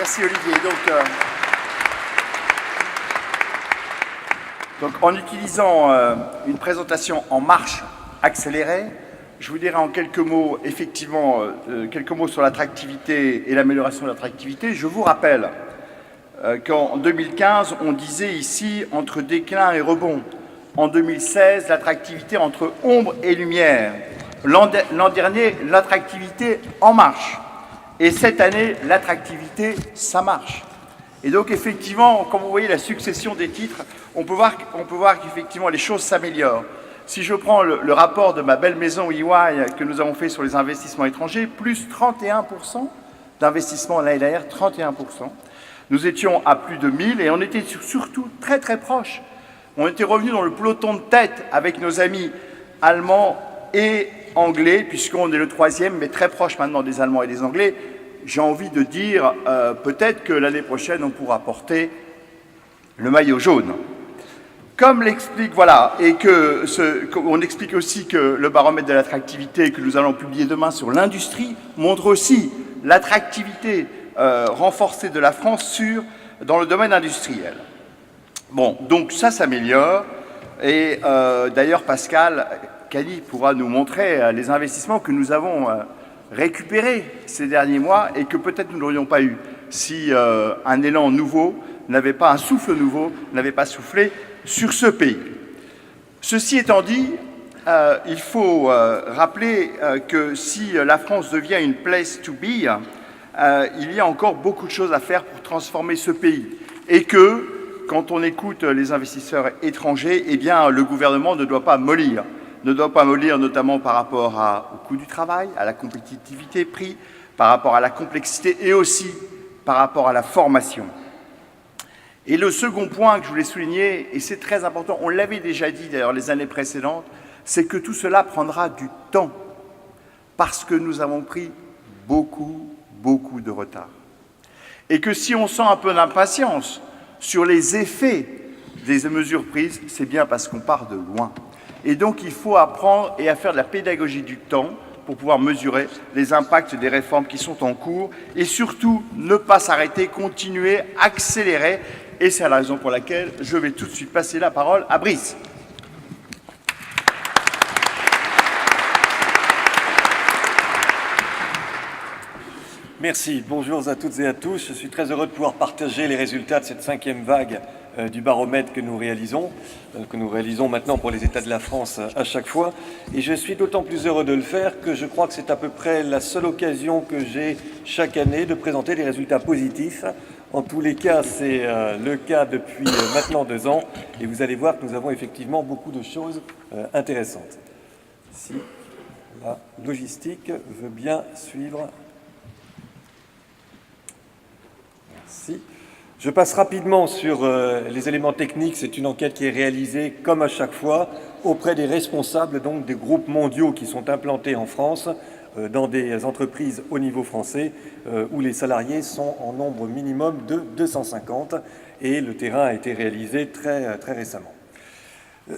Merci Olivier. Donc en utilisant une présentation en marche accélérée, je vous dirai en quelques mots, effectivement, quelques mots sur l'attractivité et l'amélioration de l'attractivité. Je vous rappelle qu'en 2015, on disait ici entre déclin et rebond. En 2016, l'attractivité entre ombre et lumière. L'an dernier, l'attractivité en marche. Et cette année, l'attractivité, ça marche. Et donc, effectivement, comme vous voyez la succession des titres, on peut voir qu'effectivement, les choses s'améliorent. Si je prends le rapport de ma belle maison EY que nous avons fait sur les investissements étrangers, plus 31% d'investissements l'année dernière, 31%. Nous étions à plus de 1000 et on était surtout très très proches. On était revenus dans le peloton de tête avec nos amis allemands et anglais, puisqu'on est le troisième, mais très proche maintenant des Allemands et des Anglais. J'ai envie de dire, peut-être que l'année prochaine, on pourra porter le maillot jaune. Comme l'explique, voilà, et on explique aussi que le baromètre de l'attractivité que nous allons publier demain sur l'industrie montre aussi l'attractivité renforcée de la France dans le domaine industriel. Bon, donc ça s'améliore, et d'ailleurs Pascal Cali pourra nous montrer les investissements que nous avons récupérés ces derniers mois et que peut-être nous n'aurions pas eu si un élan nouveau un souffle nouveau n'avait pas soufflé sur ce pays. Ceci étant dit, il faut rappeler que si la France devient une place to be, il y a encore beaucoup de choses à faire pour transformer ce pays. Et que, quand on écoute les investisseurs étrangers, eh bien, le gouvernement ne doit pas mollir. Ne doit pas mollir notamment par rapport au coût du travail, à la compétitivité prix, par rapport à la complexité et aussi par rapport à la formation. Et le second point que je voulais souligner, et c'est très important, on l'avait déjà dit d'ailleurs les années précédentes, c'est que tout cela prendra du temps parce que nous avons pris beaucoup de retard. Et que si on sent un peu d'impatience sur les effets des mesures prises, c'est bien parce qu'on part de loin. Et donc, il faut apprendre et à faire de la pédagogie du temps pour pouvoir mesurer les impacts des réformes qui sont en cours et surtout ne pas s'arrêter, continuer, accélérer. Et c'est la raison pour laquelle je vais tout de suite passer la parole à Brice. Merci. Bonjour à toutes et à tous. Je suis très heureux de pouvoir partager les résultats de cette 5e vague du baromètre que nous réalisons maintenant pour les États de la France à chaque fois. Et je suis d'autant plus heureux de le faire que je crois que c'est à peu près la seule occasion que j'ai chaque année de présenter des résultats positifs. En tous les cas, c'est le cas depuis maintenant 2 ans. Et vous allez voir que nous avons effectivement beaucoup de choses intéressantes. Si la logistique veut bien suivre. Merci. Je passe rapidement sur les éléments techniques. C'est une enquête qui est réalisée, comme à chaque fois, auprès des responsables donc, des groupes mondiaux qui sont implantés en France, dans des entreprises au niveau français, où les salariés sont en nombre minimum de 250, et le terrain a été réalisé très récemment.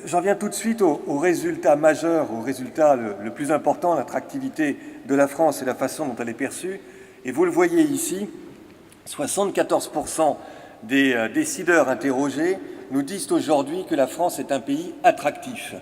J'en viens tout de suite au résultat majeur, au résultat le plus important, l'attractivité de la France et la façon dont elle est perçue. Et vous le voyez ici, 74% des décideurs interrogés nous disent aujourd'hui que la France est un pays attractif.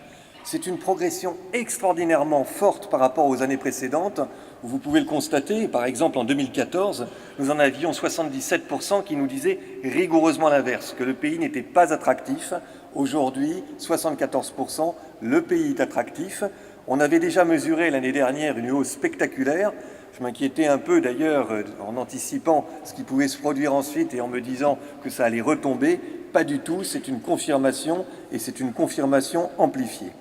C'est une progression extraordinairement forte par rapport aux années précédentes. Vous pouvez le constater, par exemple en 2014, nous en avions 77% qui nous disaient rigoureusement l'inverse, que le pays n'était pas attractif. Aujourd'hui, 74%, le pays est attractif. On avait déjà mesuré l'année dernière une hausse spectaculaire. Je m'inquiétais un peu d'ailleurs en anticipant ce qui pouvait se produire ensuite et en me disant que ça allait retomber. Pas du tout, c'est une confirmation et c'est une confirmation amplifiée.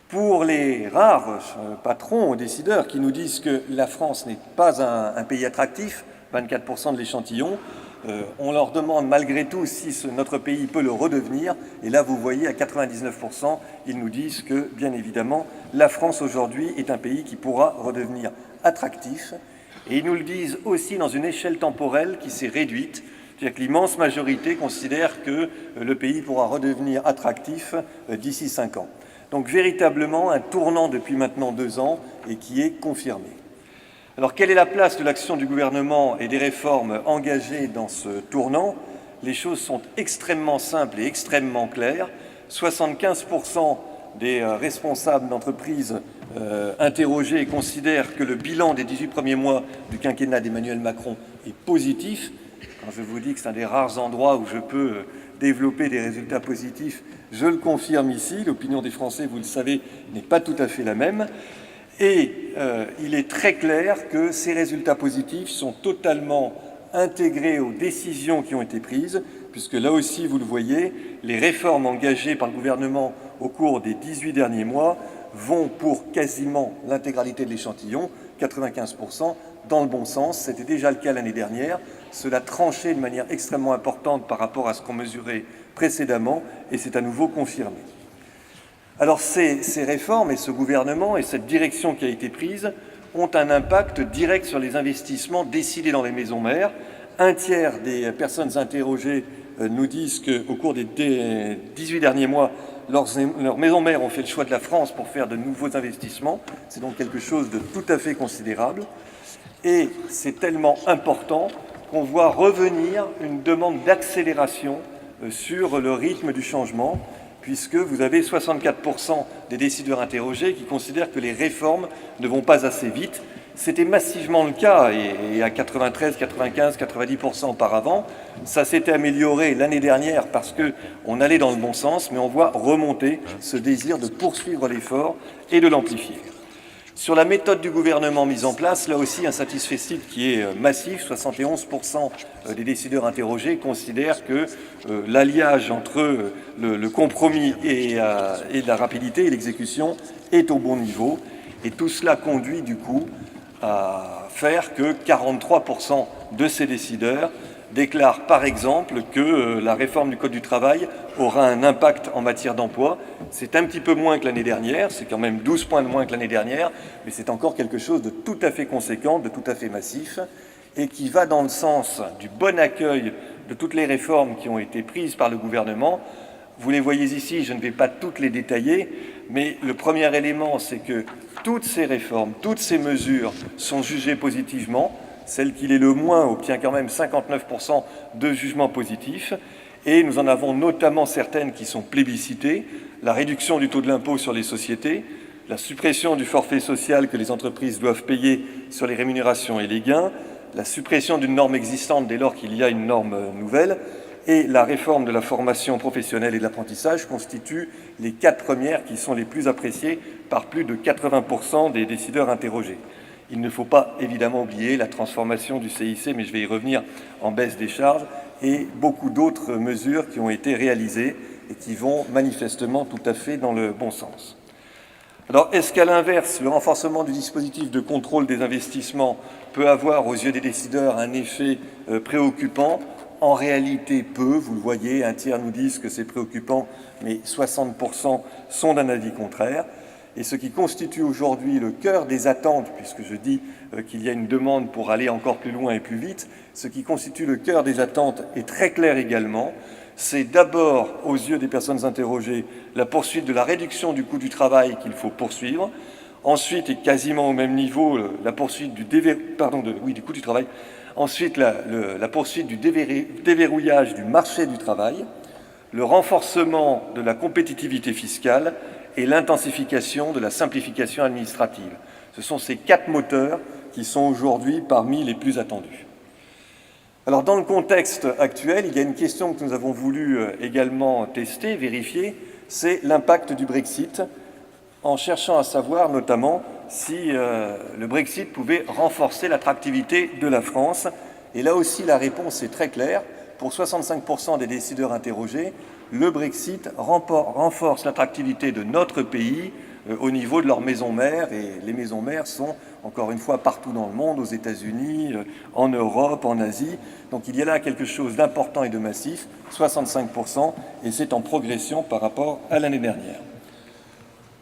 Pour les rares patrons ou décideurs qui nous disent que la France n'est pas un pays attractif, 24% de l'échantillon, on leur demande malgré tout si notre pays peut le redevenir. Et là, vous voyez, à 99%, ils nous disent que, bien évidemment, la France aujourd'hui est un pays qui pourra redevenir attractif. Et ils nous le disent aussi dans une échelle temporelle qui s'est réduite. C'est-à-dire que l'immense majorité considère que le pays pourra redevenir attractif d'ici 5 ans. Donc véritablement un tournant depuis maintenant 2 ans et qui est confirmé. Alors, quelle est la place de l'action du gouvernement et des réformes engagées dans ce tournant? Les choses sont extrêmement simples et extrêmement claires. 75% des responsables d'entreprises interrogés considèrent que le bilan des 18 premiers mois du quinquennat d'Emmanuel Macron est positif. Quand je vous dis que c'est un des rares endroits où je peux développer des résultats positifs, je le confirme ici. L'opinion des Français, vous le savez, n'est pas tout à fait la même. Et il est très clair que ces résultats positifs sont totalement intégrés aux décisions qui ont été prises, puisque là aussi, vous le voyez, les réformes engagées par le gouvernement au cours des 18 derniers mois vont pour quasiment l'intégralité de l'échantillon, 95%, dans le bon sens. C'était déjà le cas l'année dernière. Cela tranchait de manière extrêmement importante par rapport à ce qu'on mesurait précédemment, et c'est à nouveau confirmé. Alors ces réformes et ce gouvernement et cette direction qui a été prise ont un impact direct sur les investissements décidés dans les maisons mères. Un tiers des personnes interrogées nous disent qu'au cours des 18 derniers mois, leurs maisons mères ont fait le choix de la France pour faire de nouveaux investissements. C'est donc quelque chose de tout à fait considérable. Et c'est tellement important qu'on voit revenir une demande d'accélération sur le rythme du changement, puisque vous avez 64% des décideurs interrogés qui considèrent que les réformes ne vont pas assez vite. C'était massivement le cas, et à 93, 95, 90% auparavant. Ça s'était amélioré l'année dernière parce qu'on allait dans le bon sens, mais on voit remonter ce désir de poursuivre l'effort et de l'amplifier. Sur la méthode du gouvernement mise en place, là aussi un satisfecit qui est massif. 71% des décideurs interrogés considèrent que l'alliage entre le compromis et la rapidité et l'exécution est au bon niveau. Et tout cela conduit du coup à faire que 43% de ces décideurs déclarent par exemple que la réforme du Code du travail aura un impact en matière d'emploi. C'est un petit peu moins que l'année dernière, c'est quand même 12 points de moins que l'année dernière, mais c'est encore quelque chose de tout à fait conséquent, de tout à fait massif, et qui va dans le sens du bon accueil de toutes les réformes qui ont été prises par le gouvernement. Vous les voyez ici, je ne vais pas toutes les détailler, mais le premier élément, c'est que toutes ces réformes, toutes ces mesures sont jugées positivement. Celle qui l'est le moins obtient quand même 59% de jugements positifs. Et nous en avons notamment certaines qui sont plébiscitées. La réduction du taux de l'impôt sur les sociétés, la suppression du forfait social que les entreprises doivent payer sur les rémunérations et les gains, la suppression d'une norme existante dès lors qu'il y a une norme nouvelle, et la réforme de la formation professionnelle et de l'apprentissage constituent les 4 premières qui sont les plus appréciées par plus de 80% des décideurs interrogés. Il ne faut pas évidemment oublier la transformation du CIC, mais je vais y revenir, en baisse des charges, et beaucoup d'autres mesures qui ont été réalisées et qui vont manifestement tout à fait dans le bon sens. Alors, est-ce qu'à l'inverse, le renforcement du dispositif de contrôle des investissements peut avoir, aux yeux des décideurs, un effet préoccupant? En réalité, peu. Vous le voyez, un tiers nous disent que c'est préoccupant, mais 60% sont d'un avis contraire. Et ce qui constitue aujourd'hui le cœur des attentes, puisque je dis qu'il y a une demande pour aller encore plus loin et plus vite, ce qui constitue le cœur des attentes est très clair également. C'est d'abord, aux yeux des personnes interrogées, la poursuite de la réduction du coût du travail qu'il faut poursuivre. Ensuite, et quasiment au même niveau, la poursuite du coût du travail. Ensuite, la poursuite du déverrouillage du marché du travail, le renforcement de la compétitivité fiscale et l'intensification de la simplification administrative. Ce sont ces 4 moteurs qui sont aujourd'hui parmi les plus attendus. Alors, dans le contexte actuel, il y a une question que nous avons voulu également tester, vérifier, c'est l'impact du Brexit, en cherchant à savoir notamment si le Brexit pouvait renforcer l'attractivité de la France. Et là aussi, la réponse est très claire. Pour 65% des décideurs interrogés, le Brexit renforce l'attractivité de notre pays au niveau de leurs maisons mères. Et les maisons mères sont, encore une fois, partout dans le monde, aux États-Unis, en Europe, en Asie. Donc il y a là quelque chose d'important et de massif, 65%, et c'est en progression par rapport à l'année dernière.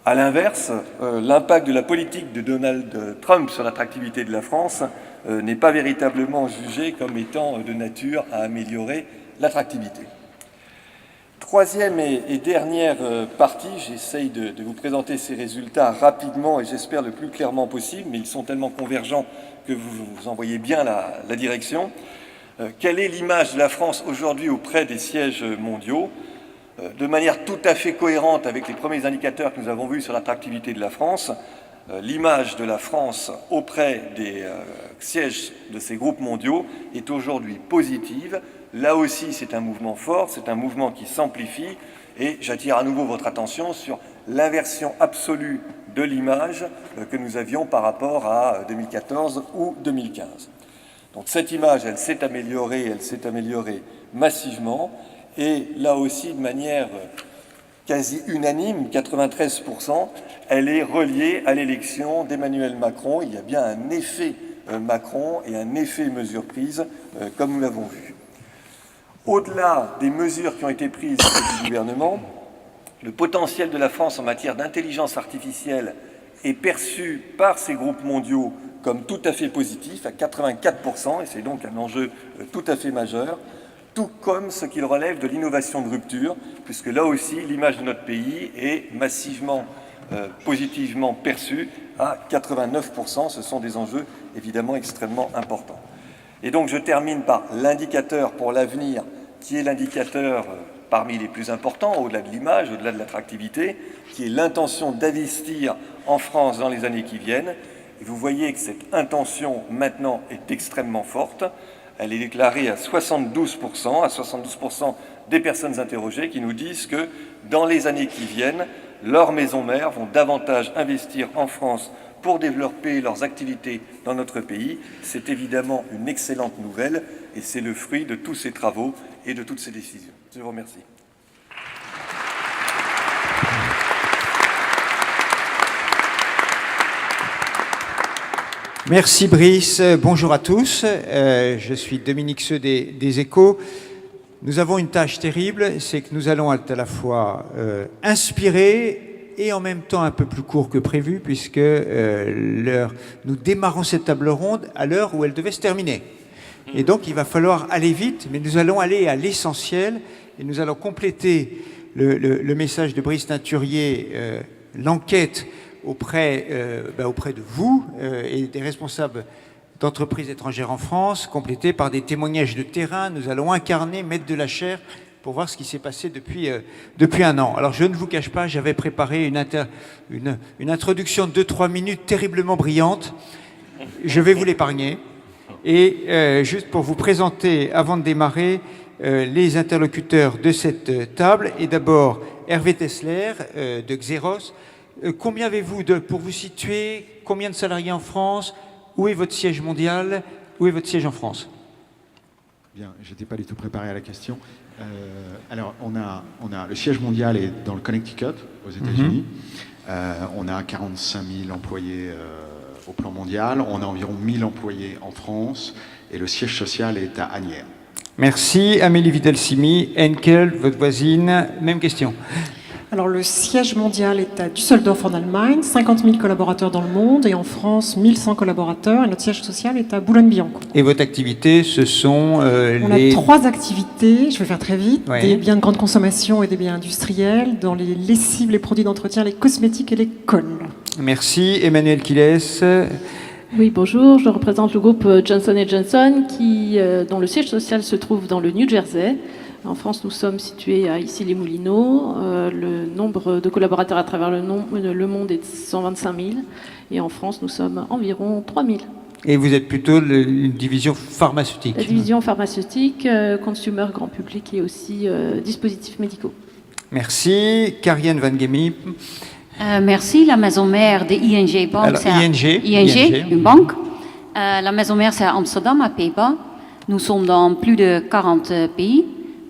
À l'inverse, l'impact de la politique de Donald Trump sur l'attractivité de la France n'est pas véritablement jugé comme étant de nature à améliorer l'attractivité. Troisième et dernière partie, j'essaye de vous présenter ces résultats rapidement et j'espère le plus clairement possible, mais ils sont tellement convergents que vous en voyez bien la direction. Quelle est l'image de la France aujourd'hui auprès des sièges mondiaux? De manière tout à fait cohérente avec les premiers indicateurs que nous avons vus sur l'attractivité de la France, l'image de la France auprès des sièges de ces groupes mondiaux est aujourd'hui positive. Là aussi, c'est un mouvement fort, c'est un mouvement qui s'amplifie et j'attire à nouveau votre attention sur l'inversion absolue de l'image que nous avions par rapport à 2014 ou 2015. Donc cette image, elle s'est améliorée massivement et là aussi de manière quasi unanime, 93%, elle est reliée à l'élection d'Emmanuel Macron. Il y a bien un effet Macron et un effet mesures prises, comme nous l'avons vu. Au-delà des mesures qui ont été prises par le gouvernement, le potentiel de la France en matière d'intelligence artificielle est perçu par ces groupes mondiaux comme tout à fait positif, à 84%, et c'est donc un enjeu tout à fait majeur, tout comme ce qu'il relève de l'innovation de rupture, puisque là aussi, l'image de notre pays est massivement, positivement perçue à 89%. Ce sont des enjeux évidemment extrêmement importants. Et donc je termine par l'indicateur pour l'avenir, qui est l'indicateur parmi les plus importants, au-delà de l'image, au-delà de l'attractivité, qui est l'intention d'investir en France dans les années qui viennent. Et vous voyez que cette intention maintenant est extrêmement forte. Elle est déclarée à 72% des personnes interrogées qui nous disent que dans les années qui viennent, leurs maisons mères vont davantage investir en France pour développer leurs activités dans notre pays. C'est évidemment une excellente nouvelle et c'est le fruit de tous ces travaux et de toutes ces décisions. Je vous remercie. Merci Brice, bonjour à tous, je suis Dominique Seux des Échos. Nous avons une tâche terrible, c'est que nous allons être à la fois inspirés et en même temps un peu plus court que prévu puisque nous démarrons cette table ronde à l'heure où elle devait se terminer. Et donc il va falloir aller vite, mais nous allons aller à l'essentiel et nous allons compléter le message de Brice Teinturier, l'enquête auprès de vous et des responsables d'entreprises étrangères en France, complétés par des témoignages de terrain. Nous allons incarner, mettre de la chair pour voir ce qui s'est passé depuis un an. Alors je ne vous cache pas, j'avais préparé une introduction de 2-3 minutes terriblement brillante. Je vais vous l'épargner. Et juste pour vous présenter, avant de démarrer, les interlocuteurs de cette table, et d'abord Hervé Tessler de Xeros. Combien avez-vous pour vous situer, combien de salariés en France? Où est votre siège mondial? Où est votre siège en France? Bien, je n'étais pas du tout préparé à la question. Alors, on a le siège mondial est dans le Connecticut, aux États-Unis. On a 45 000 employés au plan mondial. On a environ 1000 employés en France. Et le siège social est à Asnières. Merci. Amélie Vidal-Simi, Henkel, votre voisine, même question. Alors, le siège mondial est à Düsseldorf en Allemagne, 50 000 collaborateurs dans le monde, et en France, 1100 collaborateurs, et notre siège social est à Boulogne-Billancourt. Et votre activité, ce sont On a 3 activités, je vais faire très vite, ouais. Des biens de grande consommation et des biens industriels, dans les lessives, les produits d'entretien, les cosmétiques et les cols. Merci. Emmanuel Quiles. Oui, bonjour, je représente le groupe Johnson & Johnson, dont le siège social se trouve dans le New Jersey. En France, nous sommes situés à Issy-les-Moulineaux. Le nombre de collaborateurs à travers le monde est de 125 000. Et en France, nous sommes environ 3 000. Et vous êtes plutôt une division pharmaceutique? La division pharmaceutique, consumer grand public et aussi dispositifs médicaux. Merci. Karianne Van Gemi. Merci. La maison mère de ING Bank. Alors, ING, une banque. La maison mère, c'est à Amsterdam, à Pays-Bas. Nous sommes dans plus de 40 pays.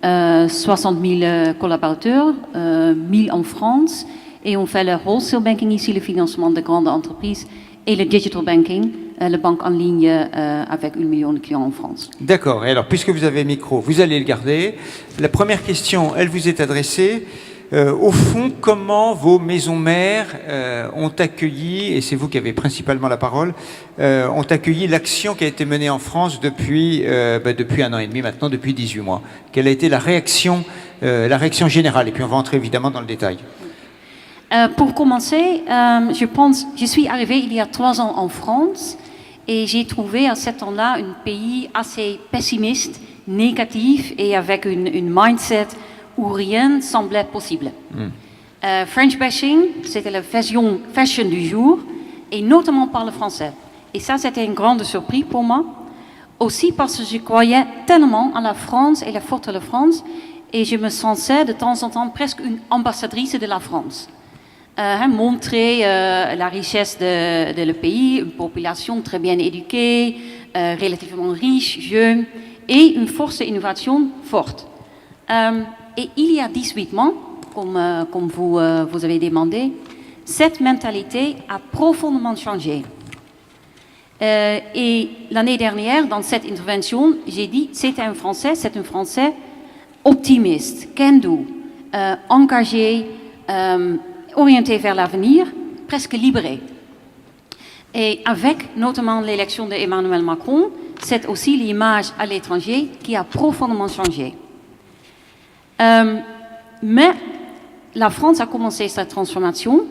60 000 collaborateurs, 1000 en France, et on fait le wholesale banking ici, le financement de grandes entreprises, et le digital banking, la banque en ligne avec 1 million de clients en France. D'accord. Et alors, puisque vous avez le micro, vous allez le garder. La première question, elle vous est adressée. Au fond, comment vos maisons mères ont accueilli, et c'est vous qui avez principalement la parole, ont accueilli l'action qui a été menée en France depuis 1 an et demi maintenant, depuis 18 mois? Quelle a été la réaction la réaction générale, et puis on va entrer évidemment dans le détail. Pour commencer, je suis arrivée il y a 3 ans en France et j'ai trouvé à ce temps-là un pays assez pessimiste, négatif et avec une mindset où rien semblait possible. French bashing, c'était la fashion du jour, et notamment par le français. Et ça, c'était une grande surprise pour moi. Aussi parce que je croyais tellement à la France et la force de la France, et je me sentais de temps en temps presque une ambassadrice de la France. Montrer la richesse de le pays, une population très bien éduquée, relativement riche, jeune, et une force d'innovation forte. Et il y a 18 mois, comme vous avez demandé, cette mentalité a profondément changé. Et l'année dernière, dans cette intervention, j'ai dit c'est un Français optimiste, can-do, engagé, orienté vers l'avenir, presque libéré. Et avec notamment l'élection d'Emmanuel Macron, c'est aussi l'image à l'étranger qui a profondément changé. Mais la France a commencé sa transformation.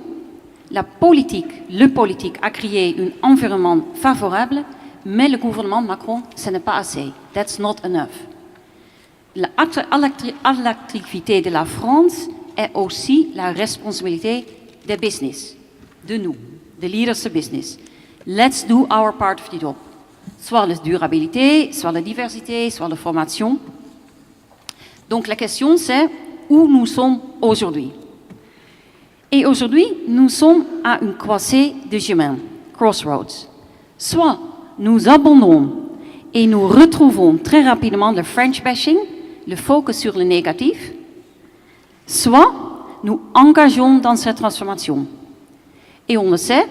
Le politique a créé un environnement favorable, mais le gouvernement Macron, ce n'est pas assez. That's not enough. L'attractivité de la France est aussi la responsabilité des business, de nous, des leaders de business. Let's do our part of the job. Soit la durabilité, soit la diversité, soit la formation. Donc la question c'est où nous sommes aujourd'hui. Et aujourd'hui, nous sommes à une croisée de chemin, crossroads. Soit nous abandonnons et nous retrouvons très rapidement le French bashing, le focus sur le négatif, soit nous engageons dans cette transformation. Et on le sait,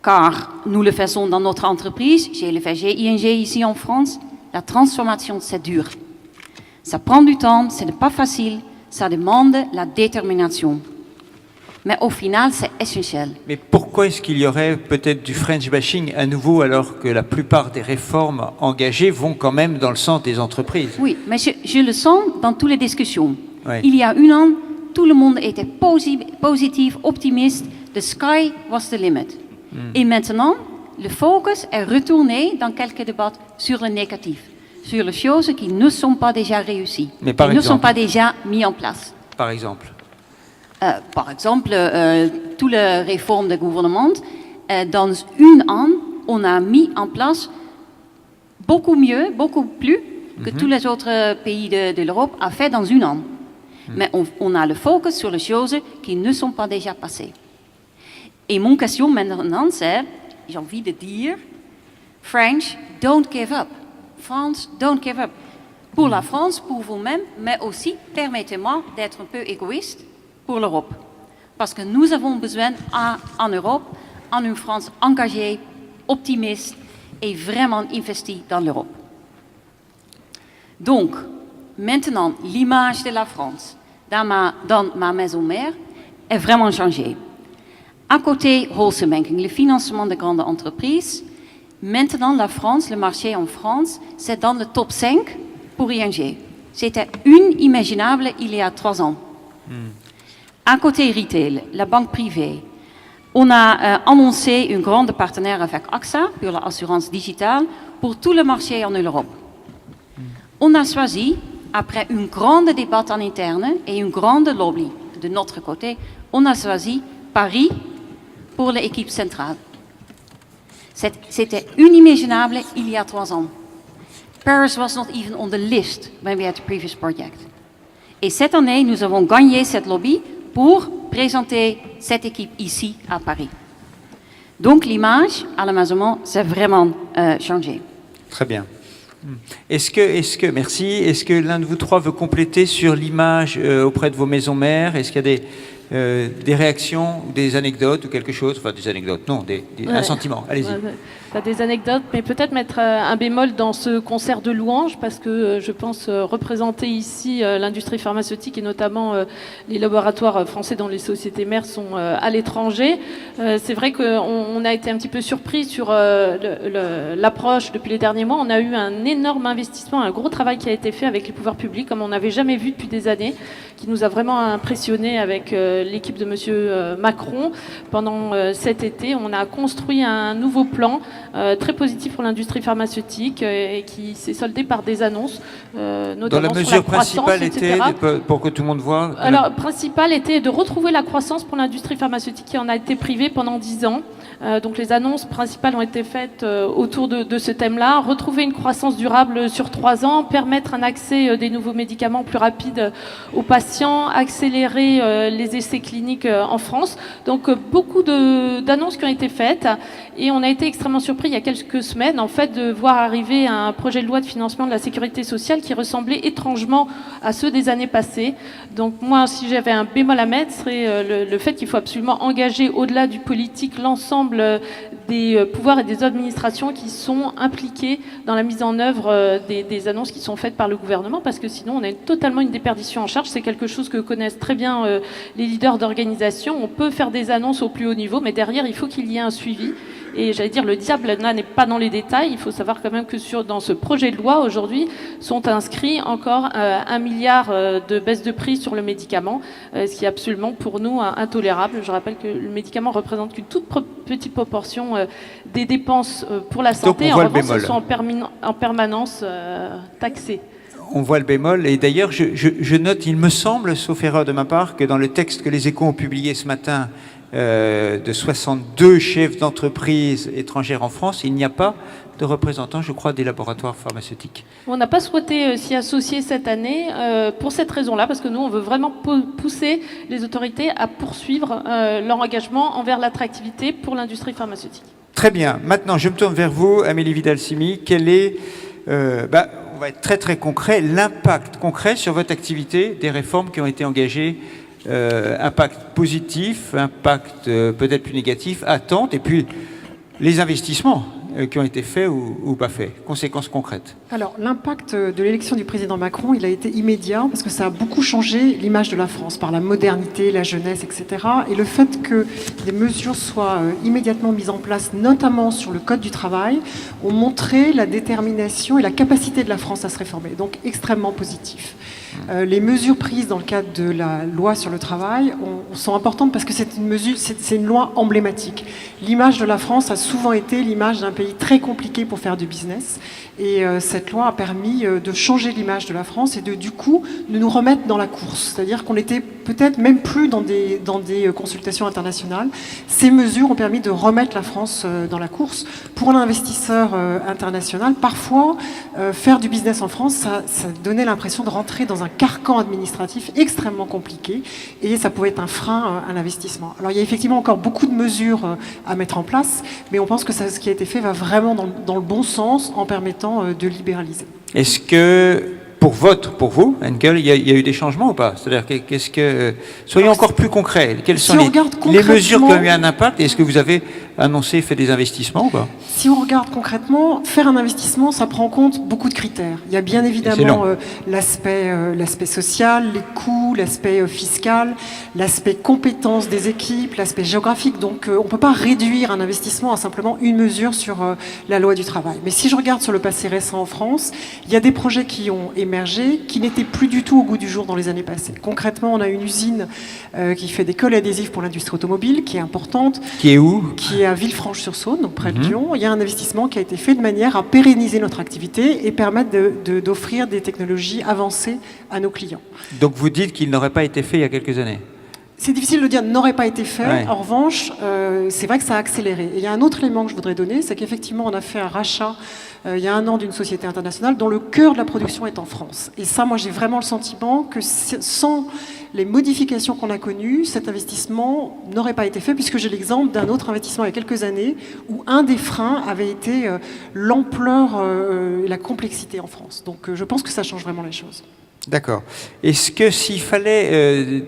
car nous le faisons dans notre entreprise, j'ai le fait ING ici en France, la transformation c'est dur. Ça prend du temps, ce n'est pas facile, ça demande la détermination. Mais au final, c'est essentiel. Mais pourquoi est-ce qu'il y aurait peut-être du French bashing à nouveau alors que la plupart des réformes engagées vont quand même dans le sens des entreprises? Oui, mais je le sens dans toutes les discussions. Oui. Il y a 1 an, tout le monde était positif, optimiste. The sky was the limit. Et maintenant, le focus est retourné dans quelques débats sur le négatif, sur les choses qui ne sont pas déjà réussies, Mais par qui ne sont exemple pas déjà mises en place. Par exemple toutes les réformes du gouvernement, dans 1 an, on a mis en place beaucoup mieux, beaucoup plus que tous les autres pays de l'Europe a fait dans 1 an. Mais on a le focus sur les choses qui ne sont pas déjà passées. Et mon question maintenant, c'est, j'ai envie de dire, French, don't give up. France, don't give up. Pour la France, pour vous-même, mais aussi, permettez-moi d'être un peu égoïste, pour l'Europe. Parce que nous avons besoin, en Europe, en une France engagée, optimiste et vraiment investie dans l'Europe. Donc, maintenant, l'image de la France dans ma maison mère est vraiment changée. À côté wholesale banking, le financement de grandes entreprises, maintenant la France, le marché en France, c'est dans le top 5 pour ING. C'était inimaginable il y a 3 ans. À côté retail, la banque privée, on a annoncé un grand partenaire avec AXA pour l'assurance digitale pour tout le marché en Europe. On a choisi, après un grand débat en interne et une grande lobby de notre côté, on a choisi Paris pour l'équipe centrale. C'était inimaginable il y a 3 ans. Paris was not even on the list when we had the previous project. Et cette année, nous avons gagné cette lobby pour présenter cette équipe ici à Paris. Donc l'image à la maison, c'est vraiment changé. Très bien. Merci. Est-ce que l'un de vous 3 veut compléter sur l'image auprès de vos maisons mères? Est-ce qu'il y a des réactions, ou des anecdotes ou quelque chose, enfin des anecdotes, non, un sentiment. Allez-y. Pas des anecdotes, mais peut-être mettre un bémol dans ce concert de louanges, parce que je pense représenter ici l'industrie pharmaceutique et notamment les laboratoires français dont les sociétés mères sont à l'étranger. C'est vrai qu'on a été un petit peu surpris sur l'approche depuis les derniers mois. On a eu un énorme investissement, un gros travail qui a été fait avec les pouvoirs publics, comme on n'avait jamais vu depuis des années, qui nous a vraiment impressionné avec l'équipe de Monsieur Macron. Pendant cet été, on a construit un nouveau plan très positif pour l'industrie pharmaceutique et qui s'est soldé par des annonces, notamment dont la sur mesure la principale croissance, était, etc. pour que tout le monde voit... Alors, principale était de retrouver la croissance pour l'industrie pharmaceutique qui en a été privée pendant 10 ans. Donc les annonces principales ont été faites autour de ce thème-là. Retrouver une croissance durable sur 3 ans, permettre un accès des nouveaux médicaments plus rapide aux patients, accélérer les essais cliniques en France. Donc beaucoup d'annonces qui ont été faites et on a été extrêmement surpris il y a quelques semaines en fait de voir arriver un projet de loi de financement de la sécurité sociale qui ressemblait étrangement à ceux des années passées. Donc moi, si j'avais un bémol à mettre, ce serait le fait qu'il faut absolument engager au-delà du politique l'ensemble des pouvoirs et des administrations qui sont impliqués dans la mise en œuvre des annonces qui sont faites par le gouvernement, parce que sinon on a totalement une déperdition en charge. C'est quelque chose que connaissent très bien les leaders d'organisation. On peut faire des annonces au plus haut niveau, mais derrière il faut qu'il y ait un suivi. Et j'allais dire, le diable là n'est pas dans les détails. Il faut savoir quand même que dans ce projet de loi, aujourd'hui, sont inscrits encore 1 milliard de baisse de prix sur le médicament, ce qui est absolument pour nous intolérable. Je rappelle que le médicament représente qu'une toute petite proportion des dépenses pour la santé. En revanche, elles sont en permanence taxées. On voit le bémol, et d'ailleurs, je note, il me semble, sauf erreur de ma part, que dans le texte que les Échos ont publié ce matin, de 62 chefs d'entreprise étrangères en France, il n'y a pas de représentants, je crois, des laboratoires pharmaceutiques. On n'a pas souhaité s'y associer cette année pour cette raison-là, parce que nous, on veut vraiment pousser les autorités à poursuivre leur engagement envers l'attractivité pour l'industrie pharmaceutique. Très bien. Maintenant, je me tourne vers vous, Amélie Vidal-Simi. Quel est, on va être très très concret, l'impact concret sur votre activité des réformes qui ont été engagées, impact positif, impact peut-être plus négatif, attente, et puis les investissements qui ont été faits ou pas faits, conséquences concrètes. Alors, l'impact de l'élection du président Macron, il a été immédiat parce que ça a beaucoup changé l'image de la France par la modernité, la jeunesse, etc. Et le fait que des mesures soient immédiatement mises en place, notamment sur le Code du travail, ont montré la détermination et la capacité de la France à se réformer. Donc, extrêmement positif. Les mesures prises dans le cadre de la loi sur le travail sont importantes parce que c'est une loi emblématique. L'image de la France a souvent été l'image d'un pays très compliqué pour faire du business. Et cette loi a permis de changer l'image de la France et du coup, de nous remettre dans la course. C'est-à-dire qu'on était peut-être même plus dans des consultations internationales. Ces mesures ont permis de remettre la France dans la course. Pour l'investisseur international, parfois, faire du business en France, ça donnait l'impression de rentrer dans un carcan administratif extrêmement compliqué et ça pouvait être un frein à l'investissement. Alors il y a effectivement encore beaucoup de mesures à mettre en place, mais on pense que ce qui a été fait va vraiment dans le bon sens en permettant de libéraliser. Est-ce que, pour vous, Henkel, il y a eu des changements ou pas? C'est-à-dire, soyons encore plus concrets. Quelles sont les mesures qui ont eu un impact? Est-ce que vous avez annoncé, fait des investissements ou pas? Si on regarde concrètement, faire un investissement, ça prend en compte beaucoup de critères. Il y a bien évidemment l'aspect social, les coûts, l'aspect fiscal, l'aspect compétence des équipes, l'aspect géographique. Donc on ne peut pas réduire un investissement à simplement une mesure sur la loi du travail. Mais si je regarde sur le passé récent en France, il y a des projets qui ont émergé, qui n'étaient plus du tout au goût du jour dans les années passées. Concrètement, on a une usine qui fait des colles adhésifs pour l'industrie automobile, qui est importante. Qui est où? Qui est à Villefranche-sur-Saône, donc près de Lyon. Il y a un investissement qui a été fait de manière à pérenniser notre activité et permettre d'offrir des technologies avancées à nos clients. Donc vous dites qu'il n'aurait pas été fait il y a quelques années? C'est difficile de dire n'aurait pas été fait. Ouais. En revanche, c'est vrai que ça a accéléré. Et il y a un autre élément que je voudrais donner, c'est qu'effectivement, on a fait un rachat il y a 1 an d'une société internationale dont le cœur de la production est en France. Et ça, moi, j'ai vraiment le sentiment que sans les modifications qu'on a connues, cet investissement n'aurait pas été fait, puisque j'ai l'exemple d'un autre investissement il y a quelques années où un des freins avait été l'ampleur et la complexité en France. Donc je pense que ça change vraiment les choses. D'accord. Est-ce que s'il fallait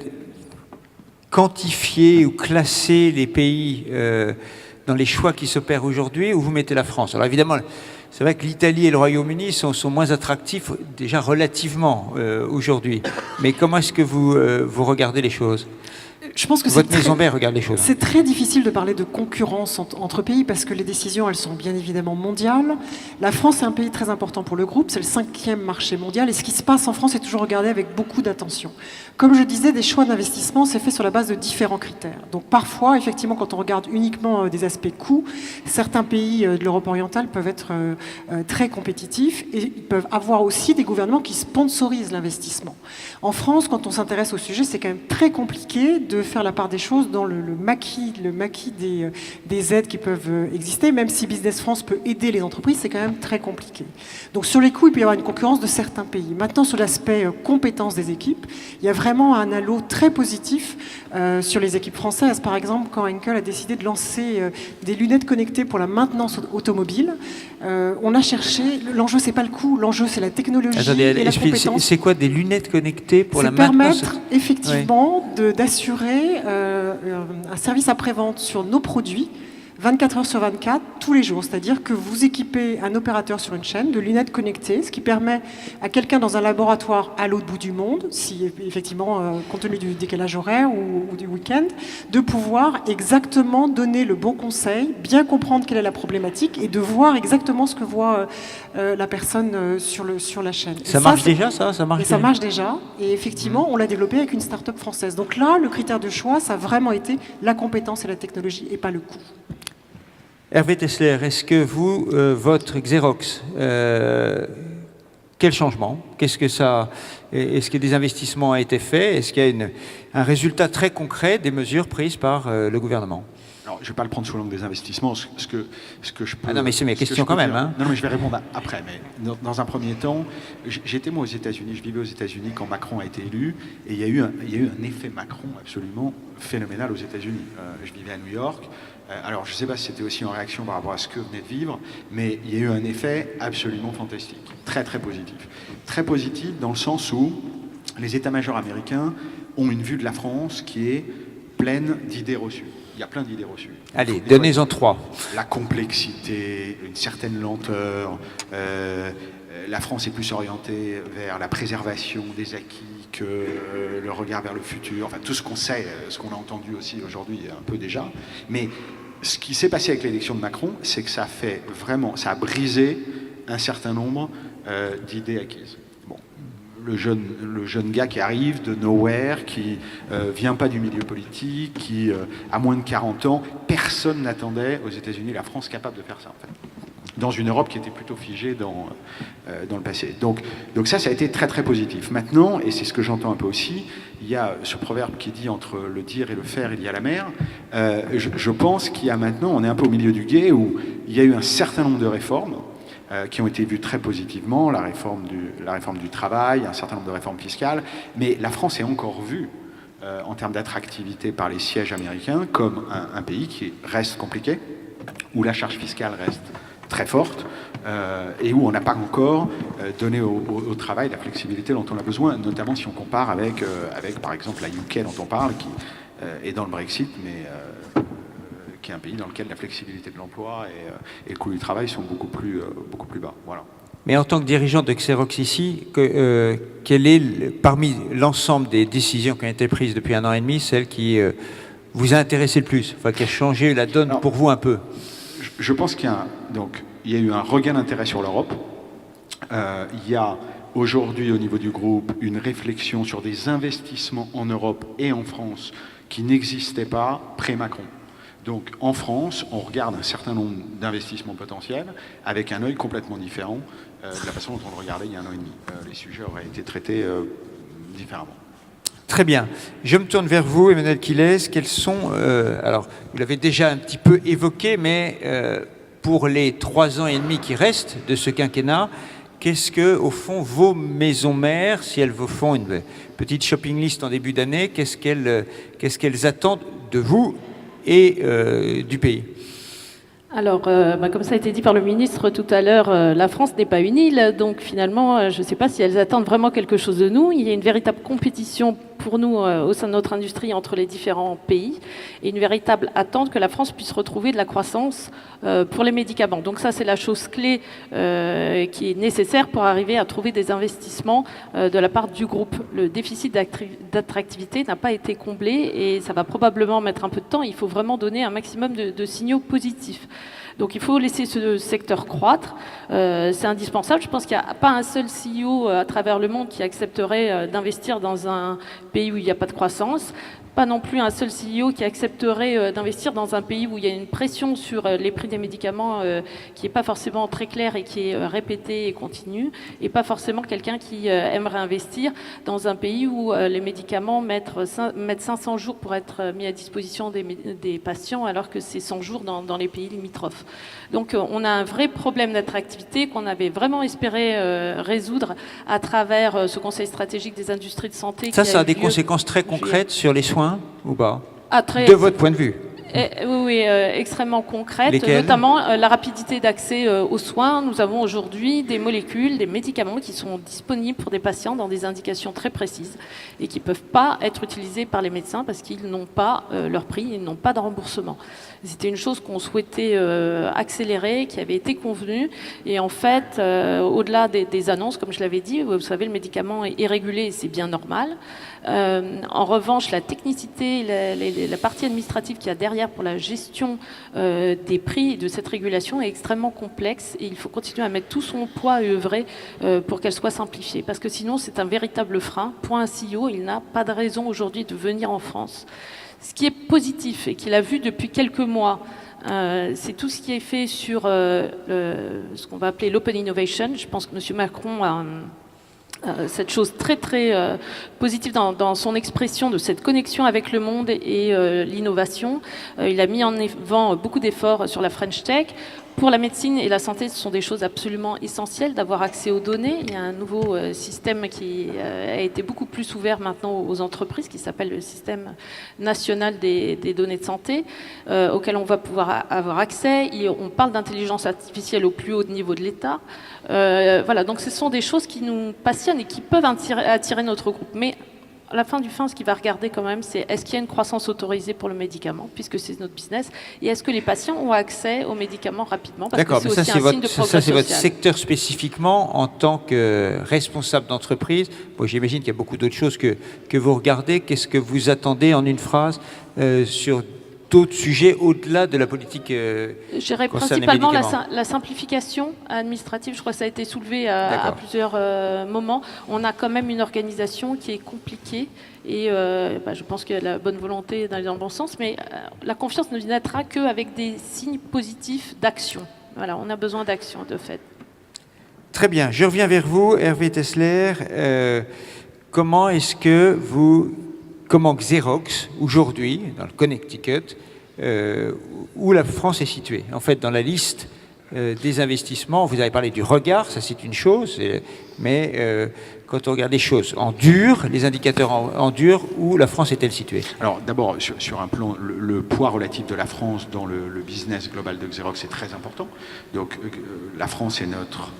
quantifier ou classer les pays dans les choix qui s'opèrent aujourd'hui, où vous mettez la France? Alors évidemment, c'est vrai que l'Italie et le Royaume-Uni sont moins attractifs déjà relativement aujourd'hui. Mais comment est-ce que vous regardez les choses? Je pense que votre maison mère regarde les choses. C'est très difficile de parler de concurrence entre pays parce que les décisions, elles sont bien évidemment mondiales. La France est un pays très important pour le groupe, c'est le 5e marché mondial et ce qui se passe en France est toujours regardé avec beaucoup d'attention. Comme je disais, des choix d'investissement, c'est fait sur la base de différents critères. Donc parfois, effectivement, quand on regarde uniquement des aspects coûts, certains pays de l'Europe orientale peuvent être très compétitifs et ils peuvent avoir aussi des gouvernements qui sponsorisent l'investissement. En France, quand on s'intéresse au sujet, c'est quand même très compliqué de faire la part des choses dans le maquis des aides qui peuvent exister. Même si Business France peut aider les entreprises, c'est quand même très compliqué. Donc sur les coûts, il peut y avoir une concurrence de certains pays. Maintenant, sur l'aspect compétences des équipes, il y a vraiment un halo très positif sur les équipes françaises. Par exemple, quand Henkel a décidé de lancer des lunettes connectées pour la maintenance automobile, on a cherché, l'enjeu c'est pas le coût, l'enjeu c'est la technologie. Attendez, et la compétence. C'est quoi des lunettes connectées pour la maintenance? C'est permettre effectivement d'assurer un service après-vente sur nos produits 24 heures sur 24, tous les jours. C'est-à-dire que vous équipez un opérateur sur une chaîne de lunettes connectées, ce qui permet à quelqu'un dans un laboratoire à l'autre bout du monde, si effectivement, compte tenu du décalage horaire ou du week-end, de pouvoir exactement donner le bon conseil, bien comprendre quelle est la problématique et de voir exactement ce que voit la personne sur la chaîne. Ça marche déjà, ça marche. Et ça marche déjà. Et effectivement, on l'a développé avec une start-up française. Donc là, le critère de choix, ça a vraiment été la compétence et la technologie et pas le coût. Hervé Tessler, est-ce que vous, votre Xerox, quel changement? Qu'est-ce que ça? Est-ce que des investissements ont été faits? Est-ce qu'il y a un résultat très concret des mesures prises par le gouvernement? Alors, je ne vais pas le prendre sous l'angle des investissements. Ce que je peux. Ah non, mais c'est mes questions quand même. Hein. Non, mais je vais répondre après. Mais dans un premier temps, j'étais moi aux États-Unis. Je vivais aux États-Unis quand Macron a été élu, et il y a eu un effet Macron absolument phénoménal aux États-Unis. Je vivais à New York. Alors, je ne sais pas si c'était aussi en réaction par rapport à ce que vous venez de vivre, mais il y a eu un effet absolument fantastique, très très positif. Très positif dans le sens où les états-majors américains ont une vue de la France qui est pleine d'idées reçues. Il y a plein d'idées reçues. Allez, donnez-en 3. La complexité, une certaine lenteur, la France est plus orientée vers la préservation des acquis que le regard vers le futur, enfin tout ce qu'on sait, ce qu'on a entendu aussi aujourd'hui un peu déjà. Mais ce qui s'est passé avec l'élection de Macron, c'est que ça a brisé un certain nombre d'idées acquises. Bon, le jeune gars qui arrive de nowhere, qui vient pas du milieu politique, qui a moins de 40 ans, personne n'attendait aux États-Unis la France capable de faire ça en fait. Dans une Europe qui était plutôt figée dans le passé. Donc ça a été très très positif. Maintenant, et c'est ce que j'entends un peu aussi, il y a ce proverbe qui dit entre le dire et le faire, il y a la mer. Je pense qu'il y a maintenant, on est un peu au milieu du gué, où il y a eu un certain nombre de réformes qui ont été vues très positivement, la réforme du travail, un certain nombre de réformes fiscales, mais la France est encore vue en termes d'attractivité par les sièges américains comme un pays qui reste compliqué, où la charge fiscale reste très forte et où on n'a pas encore donné au travail la flexibilité dont on a besoin, notamment si on compare avec par exemple la UK dont on parle, qui est dans le Brexit, mais qui est un pays dans lequel la flexibilité de l'emploi et le coût du travail sont beaucoup plus bas. Voilà. Mais en tant que dirigeant de Xerox ici, quelle est, parmi l'ensemble des décisions qui ont été prises depuis 1 an et demi, celle qui vous a intéressé le plus, enfin, qui a changé la donne pour vous un peu? Je pense qu'il y a eu un regain d'intérêt sur l'Europe. Il y a aujourd'hui au niveau du groupe une réflexion sur des investissements en Europe et en France qui n'existaient pas pré-Macron. Donc en France, on regarde un certain nombre d'investissements potentiels avec un œil complètement différent de la façon dont on le regardait il y a 1 an et demi. Les sujets auraient été traités différemment. Très bien. Je me tourne vers vous, Emmanuel Quilez. Quels sont, alors, vous l'avez déjà un petit peu évoqué, mais pour les 3 ans et demi qui restent de ce quinquennat, qu'est-ce que, au fond, vos maisons mères, si elles vous font une petite shopping list en début d'année, qu'est-ce qu'elles attendent de vous et du pays? Alors, comme ça a été dit par le ministre tout à l'heure, la France n'est pas une île, donc finalement, je ne sais pas si elles attendent vraiment quelque chose de nous. Il y a une véritable compétition pour nous au sein de notre industrie entre les différents pays, et une véritable attente que la France puisse retrouver de la croissance pour les médicaments. Donc ça, c'est la chose clé qui est nécessaire pour arriver à trouver des investissements de la part du groupe. Le déficit d'attractivité n'a pas été comblé et ça va probablement mettre un peu de temps. Il faut vraiment donner un maximum de signaux positifs. Donc il faut laisser ce secteur croître, c'est indispensable. Je pense qu'il n'y a pas un seul CEO à travers le monde qui accepterait d'investir dans un pays où il n'y a pas de croissance. Pas non plus un seul CEO qui accepterait d'investir dans un pays où il y a une pression sur les prix des médicaments qui n'est pas forcément très claire et qui est répétée et continue, et pas forcément quelqu'un qui aimerait investir dans un pays où les médicaments mettent 500 jours pour être mis à disposition des patients, alors que c'est 100 jours dans les pays limitrophes. Donc on a un vrai problème d'attractivité qu'on avait vraiment espéré résoudre à travers ce Conseil stratégique des industries de santé. Ça a des conséquences très concrètes sur les soins ou pas? Très... De votre point de vue? Oui, extrêmement concrètes, Lesquelles? notamment la rapidité d'accès aux soins. Nous avons aujourd'hui des molécules, des médicaments qui sont disponibles pour des patients dans des indications très précises et qui ne peuvent pas être utilisés par les médecins parce qu'ils n'ont pas leur prix, ils n'ont pas de remboursement. C'était une chose qu'on souhaitait accélérer, qui avait été convenue. Et en fait, au-delà des annonces, comme je l'avais dit, vous savez, le médicament est régulé et c'est bien normal. En revanche, la technicité, la partie administrative qu'il y a derrière pour la gestion des prix de cette régulation est extrêmement complexe et il faut continuer à mettre tout son poids et œuvrer pour qu'elle soit simplifiée. Parce que sinon, c'est un véritable frein. Pour un CEO, il n'a pas de raison aujourd'hui de venir en France. Ce qui est positif et qu'il a vu depuis quelques mois, c'est tout ce qui est fait sur ce qu'on va appeler l'open innovation. Je pense que M. Macron a cette chose très très positive dans son expression de cette connexion avec le monde et l'innovation. Il a mis en avant beaucoup d'efforts sur la French Tech. Pour la médecine et la santé, ce sont des choses absolument essentielles d'avoir accès aux données. Il y a un nouveau système qui a été beaucoup plus ouvert maintenant aux entreprises, qui s'appelle le système national des données de santé, auquel on va pouvoir avoir accès. Et on parle d'intelligence artificielle au plus haut niveau de l'État. Voilà, donc ce sont des choses qui nous passionnent et qui peuvent attirer notre groupe. Mais à la fin du fin, ce qu'il va regarder quand même, c'est est-ce qu'il y a une croissance autorisée pour le médicament, puisque c'est notre business, et est-ce que les patients ont accès aux médicaments rapidement, parce D'accord, que mais c'est ça aussi un signe de progrès social. c'est votre secteur spécifiquement en tant que responsable d'entreprise. Bon, j'imagine qu'il y a beaucoup d'autres choses que vous regardez. Qu'est-ce que vous attendez en une phrase sur d'autres sujets au-delà de la politique Je dirais principalement la simplification administrative. Je crois que ça a été soulevé à plusieurs moments. On a quand même une organisation qui est compliquée et je pense qu'il y a la bonne volonté d'aller dans le bon sens, mais la confiance ne naîtra qu'avec des signes positifs d'action. Voilà, on a besoin d'action, de fait. Très bien. Je reviens vers vous, Hervé Tessler. Comment Xerox, aujourd'hui, dans le Connecticut, où la France est située. En fait, dans la liste des investissements, vous avez parlé du regard, ça c'est une chose, mais quand on regarde les choses en dur, les indicateurs en dur, où la France est-elle située? Alors d'abord, sur un plan, le poids relatif de la France dans le business global de Xerox est très important. Donc la France est notre